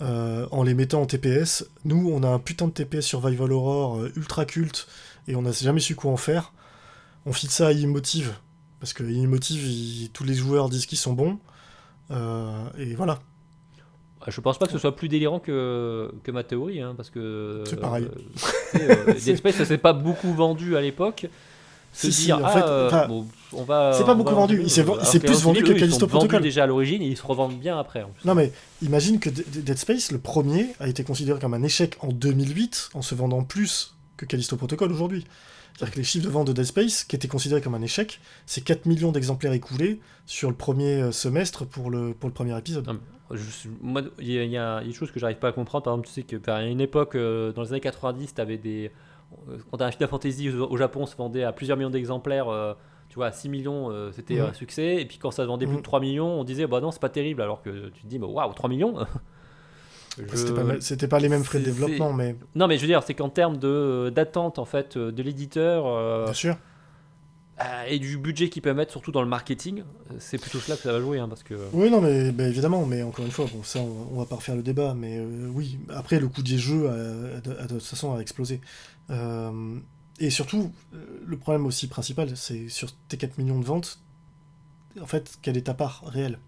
En les mettant en TPS. Nous, on a un putain de TPS Survival Horror ultra culte et on n'a jamais su quoi en faire. On file ça à Emotive parce que Emotive, tous les joueurs disent qu'ils sont bons. Et voilà. Je pense pas que ce soit plus délirant que ma théorie, hein, parce que c'est pareil. Dead Space, ça s'est pas beaucoup vendu à l'époque. On va. C'est pas beaucoup vendu. Il s'est plus vendu que Callisto Protocol. Déjà à l'origine, et ils se revendent bien après. En plus. Non mais imagine que Dead Space, le premier, a été considéré comme un échec en 2008, en se vendant plus que Callisto Protocol aujourd'hui. C'est-à-dire que les chiffres de vente de Dead Space, qui étaient considérés comme un échec, c'est 4 millions d'exemplaires écoulés sur le premier semestre pour le premier épisode. Moi, il y a une chose que j'arrive pas à comprendre. Par exemple, tu sais qu'à une époque, dans les années 90, tu avais quand un Final Fantasy au Japon se vendait à plusieurs millions d'exemplaires, tu vois, à 6 millions, c'était un succès. Et puis quand ça se vendait plus de 3 millions, on disait, bah non, c'est pas terrible. Alors que tu te dis, bah, waouh, 3 millions C'était pas les mêmes frais de développement, mais... Non, mais je veux dire, c'est qu'en termes d'attente, en fait, de l'éditeur... Bien sûr. Et du budget qu'ils peuvent mettre surtout dans le marketing, c'est plutôt cela que ça va jouer, parce que... Oui, non, mais évidemment, mais encore une fois, bon, ça, on va pas refaire le débat, mais oui, après, le coût des jeux, de toute façon, a explosé. Et surtout, le problème aussi principal, c'est sur tes 4 millions de ventes, en fait, quelle est ta part réelle?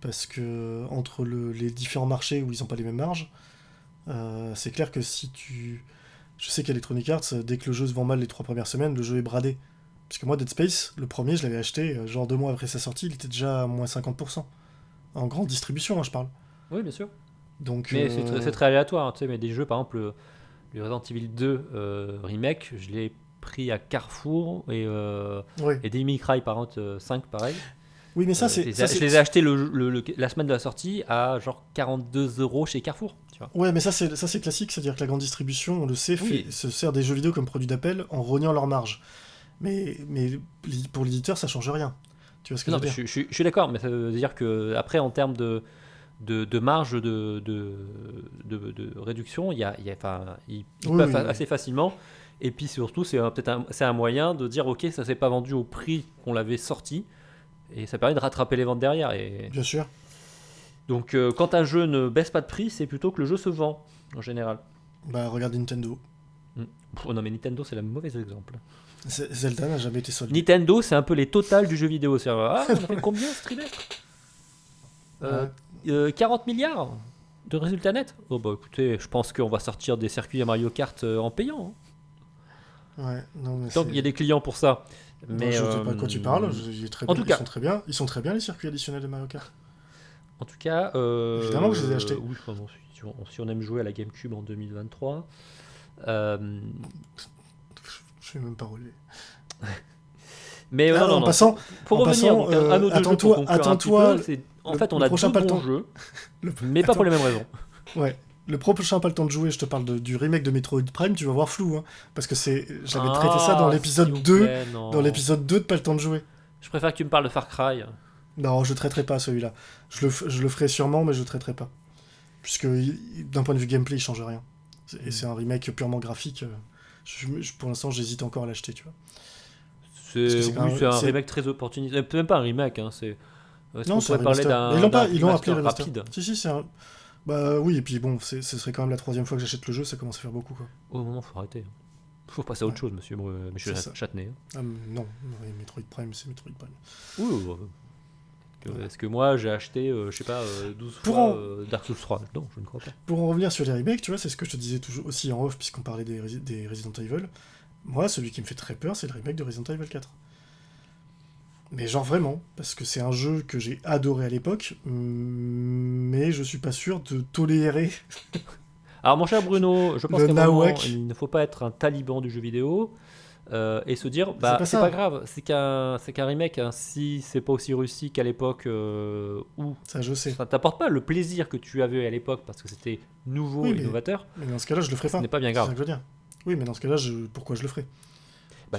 Parce que entre les différents marchés où ils n'ont pas les mêmes marges, c'est clair que si tu... Je sais qu'Electronic Arts, dès que le jeu se vend mal les 3 premières semaines, le jeu est bradé. Parce que moi, Dead Space, le premier, je l'avais acheté, genre 2 mois après sa sortie, il était déjà à moins 50%. En grande distribution, hein, je parle. Oui, bien sûr. Donc, Mais c'est très aléatoire, tu sais, mais des jeux, par exemple, le Resident Evil 2 remake, je l'ai pris à Carrefour, et Devil May Cry, par exemple, 5, pareil. Oui, mais ça, c'est... Je les ai achetés la semaine de la sortie à genre 42€ chez Carrefour, tu vois. Ouais, mais ça c'est classique, c'est-à-dire que la grande distribution, on le sait, se sert des jeux vidéo comme produit d'appel en rognant leur marge. Mais pour l'éditeur, ça change rien. Tu vois ce que je veux dire? Je suis d'accord, mais ça veut dire que après, en termes de marge de réduction, ils peuvent assez facilement. Et puis surtout, c'est un moyen de dire, ok, ça s'est pas vendu au prix qu'on l'avait sorti, et ça permet de rattraper les ventes derrière. Bien sûr. Donc, quand un jeu ne baisse pas de prix, c'est plutôt que le jeu se vend en général. Bah, regarde Nintendo. Oh non, mais Nintendo, c'est le mauvais exemple. Zelda n'a jamais été soldé. Nintendo, c'est un peu les totales du jeu vidéo. C'est on a fait combien ce trimestre 40 milliards de résultats nets. Oh bah écoutez, je pense qu'on va sortir des circuits à Mario Kart en payant. Ouais, non, mais donc il y a des clients pour ça. Mais je sais pas de quoi tu parles. En tout cas, ils sont très bien les circuits additionnels de Mario Kart. En tout cas, évidemment que je les ai achetés. Oui, si on aime jouer à la GameCube en 2023. Je vais même pas relever. Mais en passant, pour revenir à nos deux jeux, attends-toi. En fait, on a deux bons jeux, mais pas pour les mêmes raisons. Ouais. Le prochain pas le temps de jouer, je te parle du remake de Metroid Prime, tu vas voir flou, hein, parce que j'avais traité ça dans l'épisode 2, dans l'épisode 2 de pas le temps de jouer. Je préfère que tu me parles de Far Cry. Non, je traiterai pas celui-là. Je le ferai sûrement, mais je traiterai pas. Puisque d'un point de vue gameplay, il change rien. Et c'est un remake purement graphique. Pour l'instant, j'hésite encore à l'acheter, tu vois. C'est un remake très opportuniste. Même pas un remake, hein, c'est... Non, c'est un remaster. Ils l'ont appelé remaster. Rapide. Si, c'est un... Bah oui, et puis bon, ce serait quand même la 3e fois que j'achète le jeu, ça commence à faire beaucoup, quoi. Au moment, faut arrêter. Faut passer à autre chose, monsieur Châtenay. Non, Metroid Prime, c'est Metroid Prime. Oui, est-ce que moi j'ai acheté, je sais pas, 12 fois Dark Souls 3 ? Non, je ne crois pas. Pour en revenir sur les remakes, tu vois, c'est ce que je te disais toujours aussi en off, puisqu'on parlait des Resident Evil. Moi, celui qui me fait très peur, c'est le remake de Resident Evil 4. Mais genre vraiment, parce que c'est un jeu que j'ai adoré à l'époque, mais je suis pas sûr de tolérer. Alors mon cher Bruno, je pense qu'il ne faut pas être un taliban du jeu vidéo et se dire c'est pas grave, c'est qu'un remake, hein, si c'est pas aussi réussi qu'à l'époque où ça je sais. Ça t'apporte pas le plaisir que tu avais à l'époque parce que c'était nouveau et novateur. Mais dans ce cas-là, je le ferai pas. Ce n'est pas bien grave. C'est ça que je veux dire. Oui, mais dans ce cas-là, pourquoi je le ferai?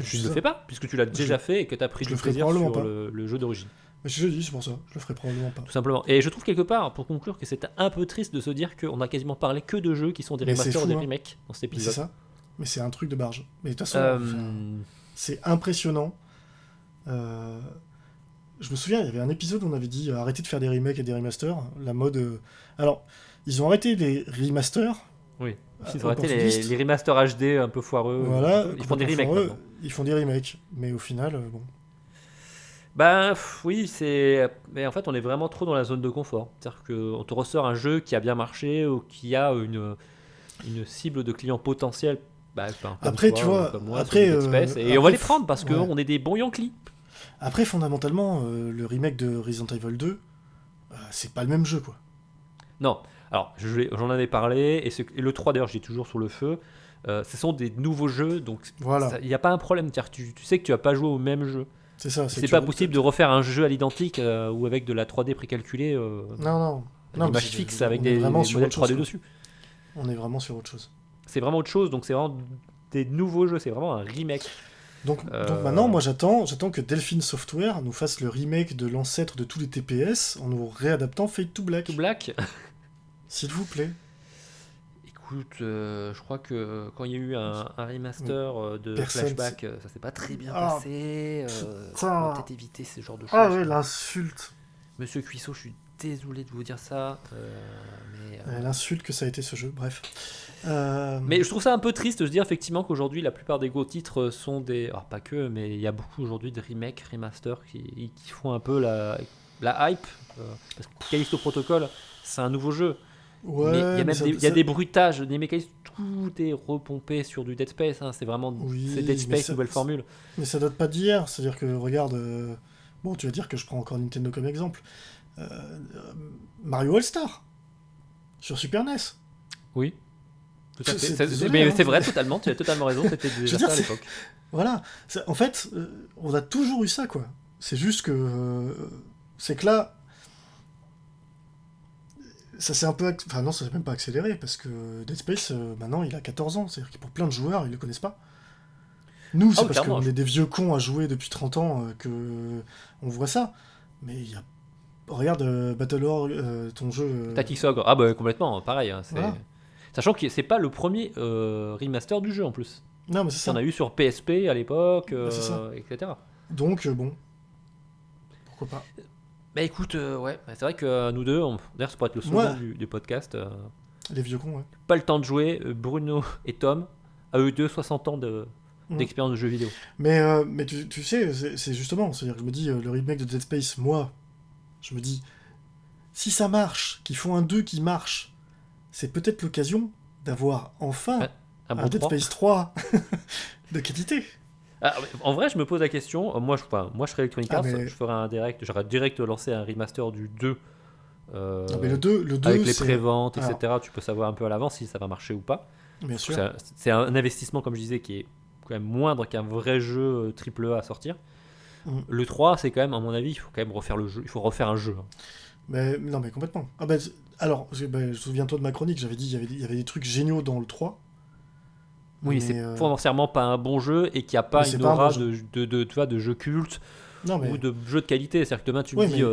Tu ne le fais pas, puisque tu l'as déjà fait et que tu as pris du plaisir sur le jeu d'origine. Mais je te dis, c'est pour ça, je le ferai probablement pas. Tout simplement. Et je trouve quelque part, pour conclure, que c'est un peu triste de se dire qu'on a quasiment parlé que de jeux qui sont des remasters ou des remakes dans cet épisode. C'est ça. Mais c'est un truc de barge. Mais de toute façon, c'est impressionnant. Je me souviens, il y avait un épisode où on avait dit arrêtez de faire des remakes et des remasters. La mode. Alors, ils ont arrêté les remasters. Oui. Ils ont arrêté les remasters HD un peu foireux. Voilà. Ils font des remakes maintenant. Ils font des remakes. Mais au final, bon. Oui, mais en fait, on est vraiment trop dans la zone de confort. C'est-à-dire qu'on te ressort un jeu qui a bien marché ou qui a une cible de clients potentiels. Après, toi, tu vois, comme moi, après, et on va les prendre parce qu'on est des bons Yankees. Après, fondamentalement, le remake de Resident Evil 2, c'est pas le même jeu, quoi. Non. Alors, j'en avais parlé, et le 3 d'ailleurs, j'ai toujours sur le feu. Ce sont des nouveaux jeux, donc il n'y a pas un problème. Tu sais que tu n'as pas joué au même jeu. C'est ça. C'est pas possible de refaire un jeu à l'identique ou avec de la 3D précalculée. Non. Non, image mais fixe on avec est des vraiment sur modèles autre chose, 3D quoi. dessus. On est vraiment sur autre chose. C'est vraiment autre chose, donc c'est vraiment des nouveaux jeux, c'est vraiment un remake. Donc maintenant, moi j'attends que Delphine Software nous fasse le remake de l'ancêtre de tous les TPS en nous réadaptant Fade to Black. To Black. S'il vous plaît. Écoute, je crois que quand il y a eu un remaster de Personne Flashback, ça s'est pas très bien Ah, passé. On putain. va peut-être éviter ce genre de choses. Ah ouais, l'insulte. Monsieur Cuissot, je suis désolé de vous dire ça. L'insulte que ça a été ce jeu, bref. Mais je trouve ça un peu triste de se dire effectivement qu'aujourd'hui la plupart des gros titres sont des. Alors pas que, mais il y a beaucoup aujourd'hui de remakes, remasters qui font un peu la hype. Parce que Callisto Protocol, c'est un nouveau jeu. Ouais, mais il y a même mais ça- il y a des bruitages, des mécanismes, tout est repompé sur du Dead Space. Hein, c'est vraiment Oui, c'est Dead mais Space, ça- nouvelle formule. Mais ça date pas d'hier, c'est-à-dire que, regarde, bon, tu vas dire que je prends encore Nintendo comme exemple. Mario All-Star, sur Super NES. Oui. Tout à fait. Désolé, Mais hein. c'est vrai, totalement, tu as totalement raison, c'était déjà veux dire, ça à l'époque. Voilà. En fait, on a toujours eu ça, quoi. C'est juste que... c'est que là... Ça s'est un peu... Enfin non, ça s'est même pas accéléré, parce que Dead Space, maintenant, il a 14 ans. C'est-à-dire que pour plein de joueurs, ils le connaissent pas. Nous, c'est oui, parce clairement, qu'on est des vieux cons à jouer depuis 30 ans que on voit ça. Mais il y a... Regarde, Battlelore, ton jeu... Tactics Ogre, ah bah complètement, pareil. Hein, Voilà. Sachant que c'est pas le premier remaster du jeu en plus. Non, mais c'est Il y ça. en a eu sur PSP à l'époque, C'est ça. etc. Donc, bon... Pourquoi pas. Bah écoute, ouais, c'est vrai que nous deux, d'ailleurs ça pourrait être le slogan du podcast. Les vieux cons, ouais. Pas le temps de jouer, Bruno et Tom, à eux deux, 60 ans d'expérience de jeux vidéo. Mais tu sais, c'est justement, c'est-à-dire que je me dis, le remake de Dead Space, moi, je me dis, si ça marche, qu'ils font un 2 qui marche, c'est peut-être l'occasion d'avoir enfin Un bon un Dead 3. Space 3 de qualité. Ah, en vrai, je me pose la question. Moi, je serais Electronic Arts, mais- je ferais un direct. J'aurais direct lancé un remaster du 2. Non, mais le 2, Avec les c'est... préventes, etc. Alors, Tu peux savoir un peu à l'avance si ça va marcher ou pas. bien sûr. C'est un investissement, comme je disais, qui est quand même moindre qu'un vrai jeu AAA à sortir. Le 3, c'est quand même, à mon avis, il faut quand même refaire le jeu. Il faut refaire un jeu. Mais, non, mais complètement. Ah ben, alors, souviens-toi de ma chronique, j'avais dit il y avait des trucs géniaux dans le 3. Oui, mais, c'est forcément pas un bon jeu et qu'il n'y a pas mais c'est une pas un aura bon tu vois, de jeu culte non, mais... ou de jeu de qualité. C'est-à-dire que demain, tu Oui, me dis,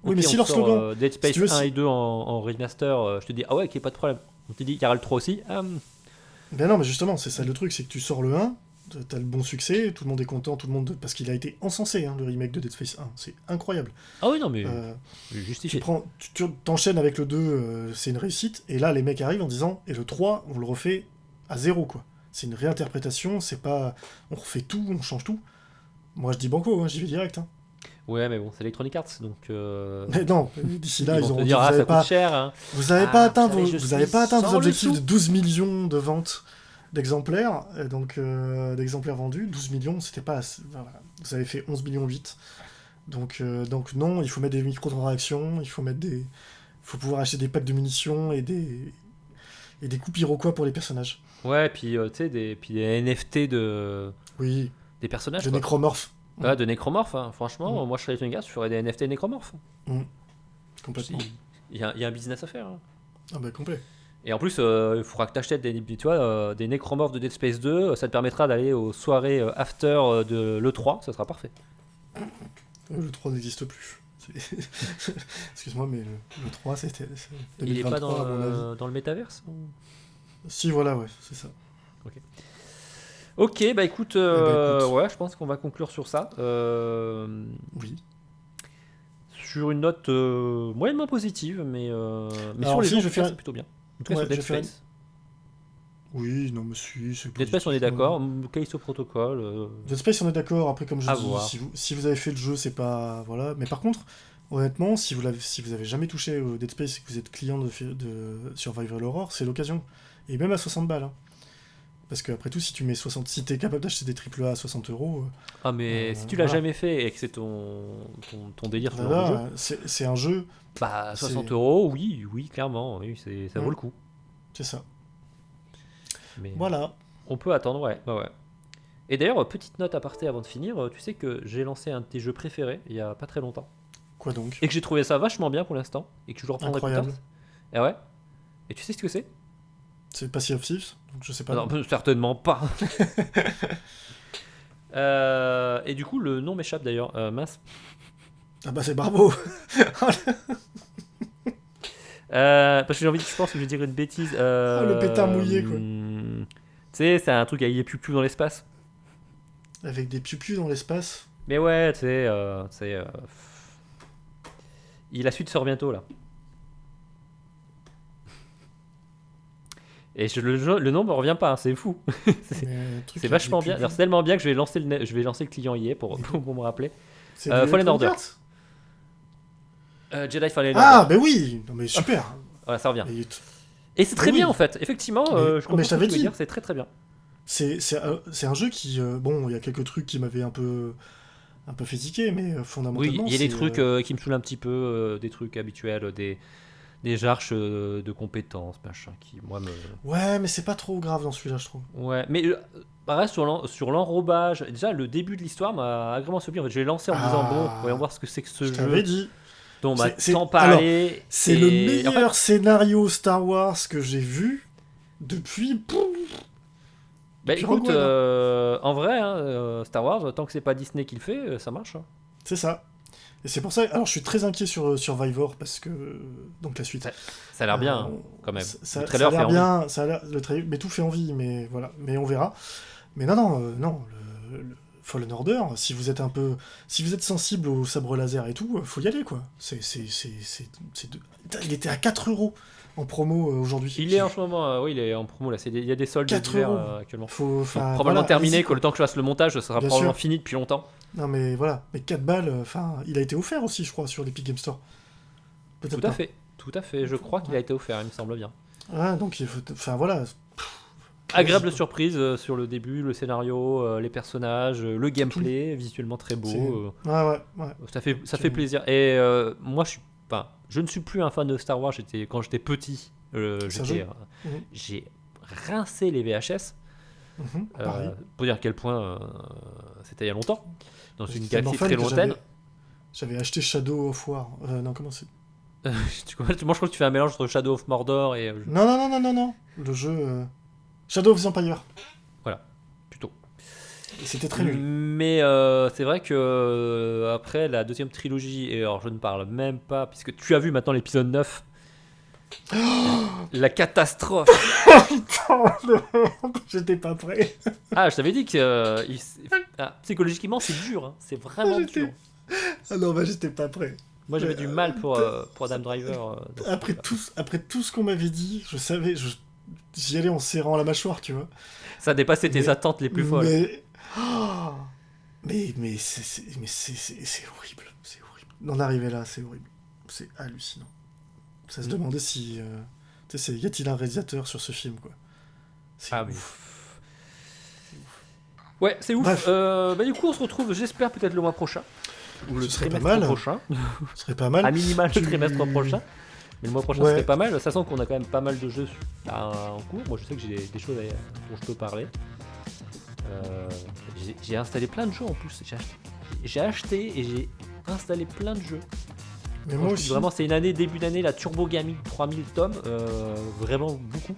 oui, mais si on leur sort, slogan, Dead Space si tu veux, 1 si- et 2 en remaster, je te dis, ah ouais, ok, pas de problème. On te dit, il y aura le 3 aussi. Ben non, mais justement, c'est ça le truc, c'est que tu sors le 1, t'as le bon succès, tout le monde est content, tout le monde... Parce qu'il a été encensé, hein, le remake de Dead Space 1, c'est incroyable. Ah oui, non, mais Tu justifié. t'enchaînes avec le 2, c'est une réussite, et là, les mecs arrivent en disant, et le 3, on le refait à zéro, quoi. C'est une réinterprétation, c'est pas... On refait tout, on change tout. Moi, je dis banco, hein, j'y vais direct. Hein. Ouais, mais bon, c'est Electronic Arts, donc... Mais non, d'ici là, ils vont auront te dit, dire, vous ah, avez ça pas... coûte cher, hein. Vous n'avez Ah, pas atteint vous savez, je vous avez suis pas atteint vos sans le objectifs sou. de 12 millions de ventes d'exemplaires, donc d'exemplaires vendus. 12 millions, c'était pas assez. Voilà. Vous avez fait 11 millions 8. Donc non, il faut mettre des microtransactions, il faut pouvoir acheter des packs de munitions et des coups iroquois pour les personnages. Ouais, puis tu sais, des NFT Oui, des personnages. de quoi. nécromorphes. Ouais, de nécromorphes, hein. Franchement, moi je serais Electronic Arts, je ferais des NFT nécromorphes. Complètement. Il y a un business à faire. Hein. Ah bah complet. Et en plus, il faudra que tu achètes des nécromorphes de Dead Space 2. Ça te permettra d'aller aux soirées after de l'E3. Ça sera parfait. Le 3 n'existe plus. Excuse-moi, mais le 3, c'était 2023, Il est pas à mon avis. dans le métaverse ou... Si, voilà, ouais, c'est ça. Ok, bah écoute, écoute. ouais, je pense qu'on va conclure sur ça. Oui. Sur une note moyennement positive, mais Alors, sur les si, gens, je vais faire- c'est plutôt bien. En tout cas, Ouais, sur Dead je vais faire Space. Oui, non, mais si, c'est Dead Space, on est positif, d'accord. non. Callisto Protocol. Dead Space, on est d'accord. Après, comme je À dis, voir. si vous avez fait le jeu, c'est pas... Voilà. Mais par contre, honnêtement, si vous avez jamais touché au Dead Space et que vous êtes client de Survival Horror, c'est l'occasion. Et même à 60 balles. Hein. Parce que après tout, si si t'es capable d'acheter des AAA à 60 euros, Ah, mais si tu l'as voilà. jamais fait et que c'est ton délire ce genre de jeu, voilà, c'est un jeu, bah 60 c'est- euros, oui, clairement, oui, ça vaut Mm. le coup. c'est ça. Mais Voilà. on peut attendre, ouais. Et d'ailleurs, petite note aparté avant de finir, tu sais que j'ai lancé un de tes jeux préférés il y a pas très longtemps Quoi donc? et que j'ai trouvé ça vachement bien pour l'instant et que je le reprendrai plus tard. Incroyable. Ah ouais. Et tu sais ce que c'est? C'est pas Sea of Thieves, donc je sais pas. Non, certainement pas. Et du coup, le nom m'échappe d'ailleurs. Mince. Ah bah c'est Barbeau. Parce que je pense que je vais dire une bêtise. Le pétard mouillé, quoi. Tu sais, c'est un truc avec des piou-piou dans l'espace. Avec des piou-piou dans l'espace. Mais ouais, tu sais, la suite sort bientôt là. Et le nom me revient pas, hein, c'est fou. C'est vachement bien. Alors, c'est tellement bien que je vais lancer le client IA pour me rappeler. Fallen Order. Jedi Fallen Order. Ah, bah oui. Non mais super. Voilà, ça revient. Et Et c'est très bien en fait. Effectivement, je comprends mais je t'avais ce que tu veux dit. dire, c'est très très bien. C'est un jeu qui, bon, il y a quelques trucs qui m'avaient un peu fait tiquer, mais fondamentalement. Oui, il y a des trucs qui me saoulent un petit peu, des trucs habituels, des arches de compétences, machin, qui moi me. Ouais, mais c'est pas trop grave dans celui-là, je trouve. Ouais, mais pareil sur l'enrobage. Déjà, le début de l'histoire m'a agréablement surpris. En fait, je l'ai lancé en me disant bon, voyons voir ce que c'est que ce je jeu. t'avais dit. dont on m'a tant parlé. C'est le meilleur scénario Star Wars que j'ai vu depuis. Bah écoute, en vrai, hein, Star Wars, tant que c'est pas Disney qui le fait, ça marche. Hein. C'est ça. Et c'est pour ça. Alors, je suis très inquiet sur Survivor parce que donc la suite. Ça a l'air bien, quand même. Le trailer fait bien. Le trailer, mais tout fait envie. Mais voilà. Mais on verra. Mais non. Le Fallen Order. Si vous êtes sensible au sabre laser et tout, faut y aller quoi. Il était à 4€ en promo aujourd'hui. Il est en ce moment, oui, il est en promo là. Il y a des soldes d'hiver actuellement. Probablement terminé, que le temps que je fasse le montage, ça sera probablement fini depuis longtemps. Non mais voilà, mais 4 balles, il a été offert aussi, je crois, sur l'Epic Game Store. Peut-être tout à fait. Je crois qu'il a été offert, il me semble bien. Ouais, donc il faut, voilà. Agréable surprise sur le début, le scénario, les personnages, le gameplay, visuellement très beau. Ouais. Ça fait plaisir. Et moi, je ne suis plus un fan de Star Wars. Quand j'étais petit, j'ai rincé les VHS. Pour dire à quel point c'était il y a longtemps, dans une galaxie très lointaine. J'avais acheté Shadow of War. Non, comment c'est moi, je crois que tu fais un mélange entre Shadow of Mordor et. Non. Le jeu Shadow of the Empire. Voilà, plutôt. Et c'était très nul. Mais c'est vrai que après la deuxième trilogie, et alors je ne parle même pas, puisque tu as vu maintenant l'épisode 9. La catastrophe. Putain de merde, j'étais pas prêt. Ah, je t'avais dit que psychologiquement c'est dur, hein. C'est vraiment dur. Ah non, bah j'étais pas prêt. Moi j'avais du mal pour Adam Driver. Après tout ce qu'on m'avait dit, je savais, j'y allais en serrant la mâchoire, tu vois. Ça dépassait tes attentes les plus folles. Mais c'est horrible, c'est horrible. D'en arriver là, c'est horrible, c'est hallucinant. Ça se demandait si, y a-t-il un réalisateur sur ce film, quoi. C'est ouf. Ouais, c'est ouf. Du coup, on se retrouve, j'espère, peut-être le mois prochain. Ou le trimestre prochain. Ce serait pas mal. À minima le trimestre prochain. Mais le mois prochain, serait pas mal. Sachant qu'on a quand même pas mal de jeux en cours. Moi, je sais que j'ai des choses dont je peux parler. J'ai installé plein de jeux en plus. J'ai acheté et j'ai installé plein de jeux. Mais moi aussi. Vraiment, c'est une année, début d'année, la Turbo Gaming 3000 tomes. Vraiment beaucoup.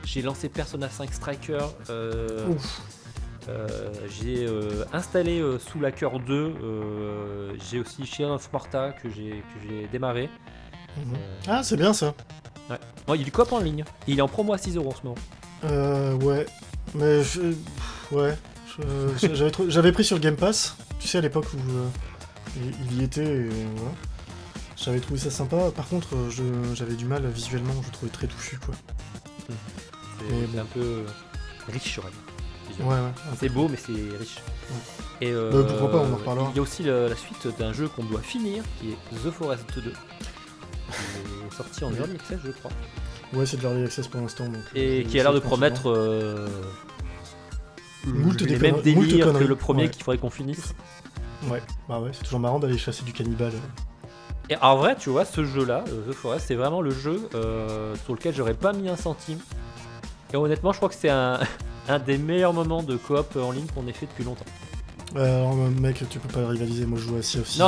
J'ai lancé Persona 5 Striker. J'ai installé Soul Hacker 2. J'ai aussi Shadow of Morta que j'ai démarré. Ah, c'est bien ça. Ouais. Oh, il est coop en ligne. Il est en promo à 6€ en ce moment. Ouais. Mais j'avais pris sur Game Pass. Tu sais, à l'époque où il y était. Et, voilà. J'avais trouvé ça sympa. Par contre, j'avais du mal visuellement. Je trouvais très touffu, quoi. C'est un peu riche, sur elle. Ouais. C'est beau, mais c'est riche. Ouais. Et pourquoi pas, on en reparlera. Il y a aussi la suite d'un jeu qu'on doit finir, qui est The Forest 2, qui est sorti en Early Access, je crois. Ouais, c'est de l'Early Access pour l'instant. Et qui a l'air de promettre les mêmes délires que le premier qu'il faudrait qu'on finisse. Ouais, c'est toujours marrant d'aller chasser du cannibale. Et en vrai, tu vois, ce jeu-là, The Forest, c'est vraiment le jeu sur lequel j'aurais pas mis un centime. Et honnêtement, je crois que c'est un des meilleurs moments de coop en ligne qu'on ait fait depuis longtemps. Alors, mec, tu peux pas rivaliser. Moi, je joue à Sea of Thieves.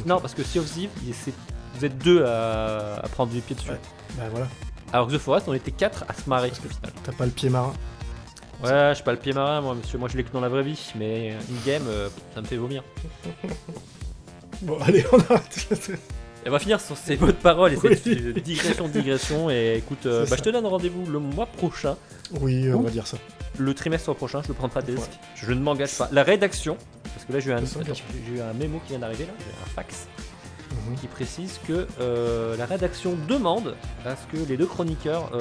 Non, parce que Sea of Thieves, vous êtes 2 à prendre du pied dessus. Ouais. Bah voilà, Alors que The Forest, on était 4 à se marrer au final. t'as pas le pied marin. Ouais, je suis pas le pied marin, moi, monsieur. Moi, je l'ai que dans la vraie vie, mais in-game, ça me fait vomir. Bon, allez, on arrête. Et on va finir sur ces mots de parole et Oui. cette digression. Et écoute, C'est ça. je te donne rendez-vous le mois prochain. Oui, on va dire ça. Le trimestre prochain, je le prends pas tes Ouais. risques. Je ne m'engage pas. La rédaction, parce que là, j'ai Bien sûr. eu un mémo qui vient d'arriver, là, j'ai un fax, Mhm. qui précise que la rédaction demande à ce que les 2 chroniqueurs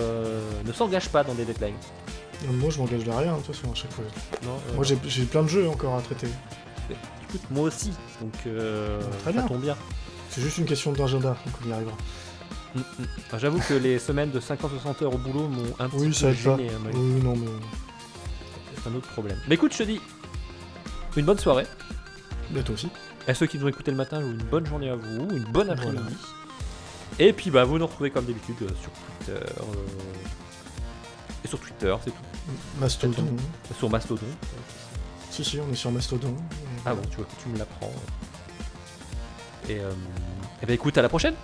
ne s'engagent pas dans des deadlines. Moi, je m'engage de rien, de toute façon, à chaque fois. Non, Moi, j'ai plein de jeux encore à traiter. écoute, moi aussi, donc Très ça bien. tombe bien. C'est juste une question d'agenda, donc on y arrivera. Enfin, j'avoue que les semaines de 50-60 heures au boulot m'ont un petit Oui, peu ça aide pas. gêné. Moi, Oui, non, mais c'est un autre problème. Mais écoute, je te dis une bonne soirée. toi aussi. À ceux qui nous ont écouté le matin, une bonne journée à vous, une bonne après-midi. Et puis bah vous nous retrouvez comme d'habitude sur Twitter. Et sur Twitter, c'est tout. Mastodon. Sur Mastodon. Si, on est sur Mastodon. Ah bon, tu vois que tu me l'apprends. Et bah écoute, à la prochaine.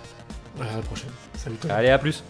À la prochaine. Salut toi. Allez, à plus.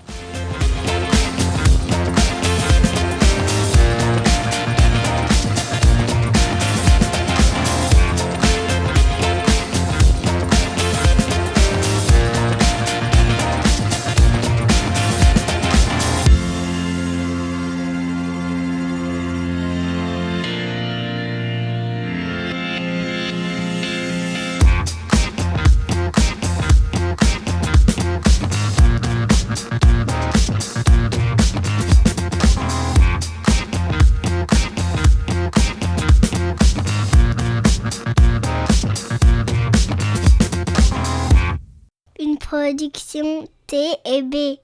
Une production T&B.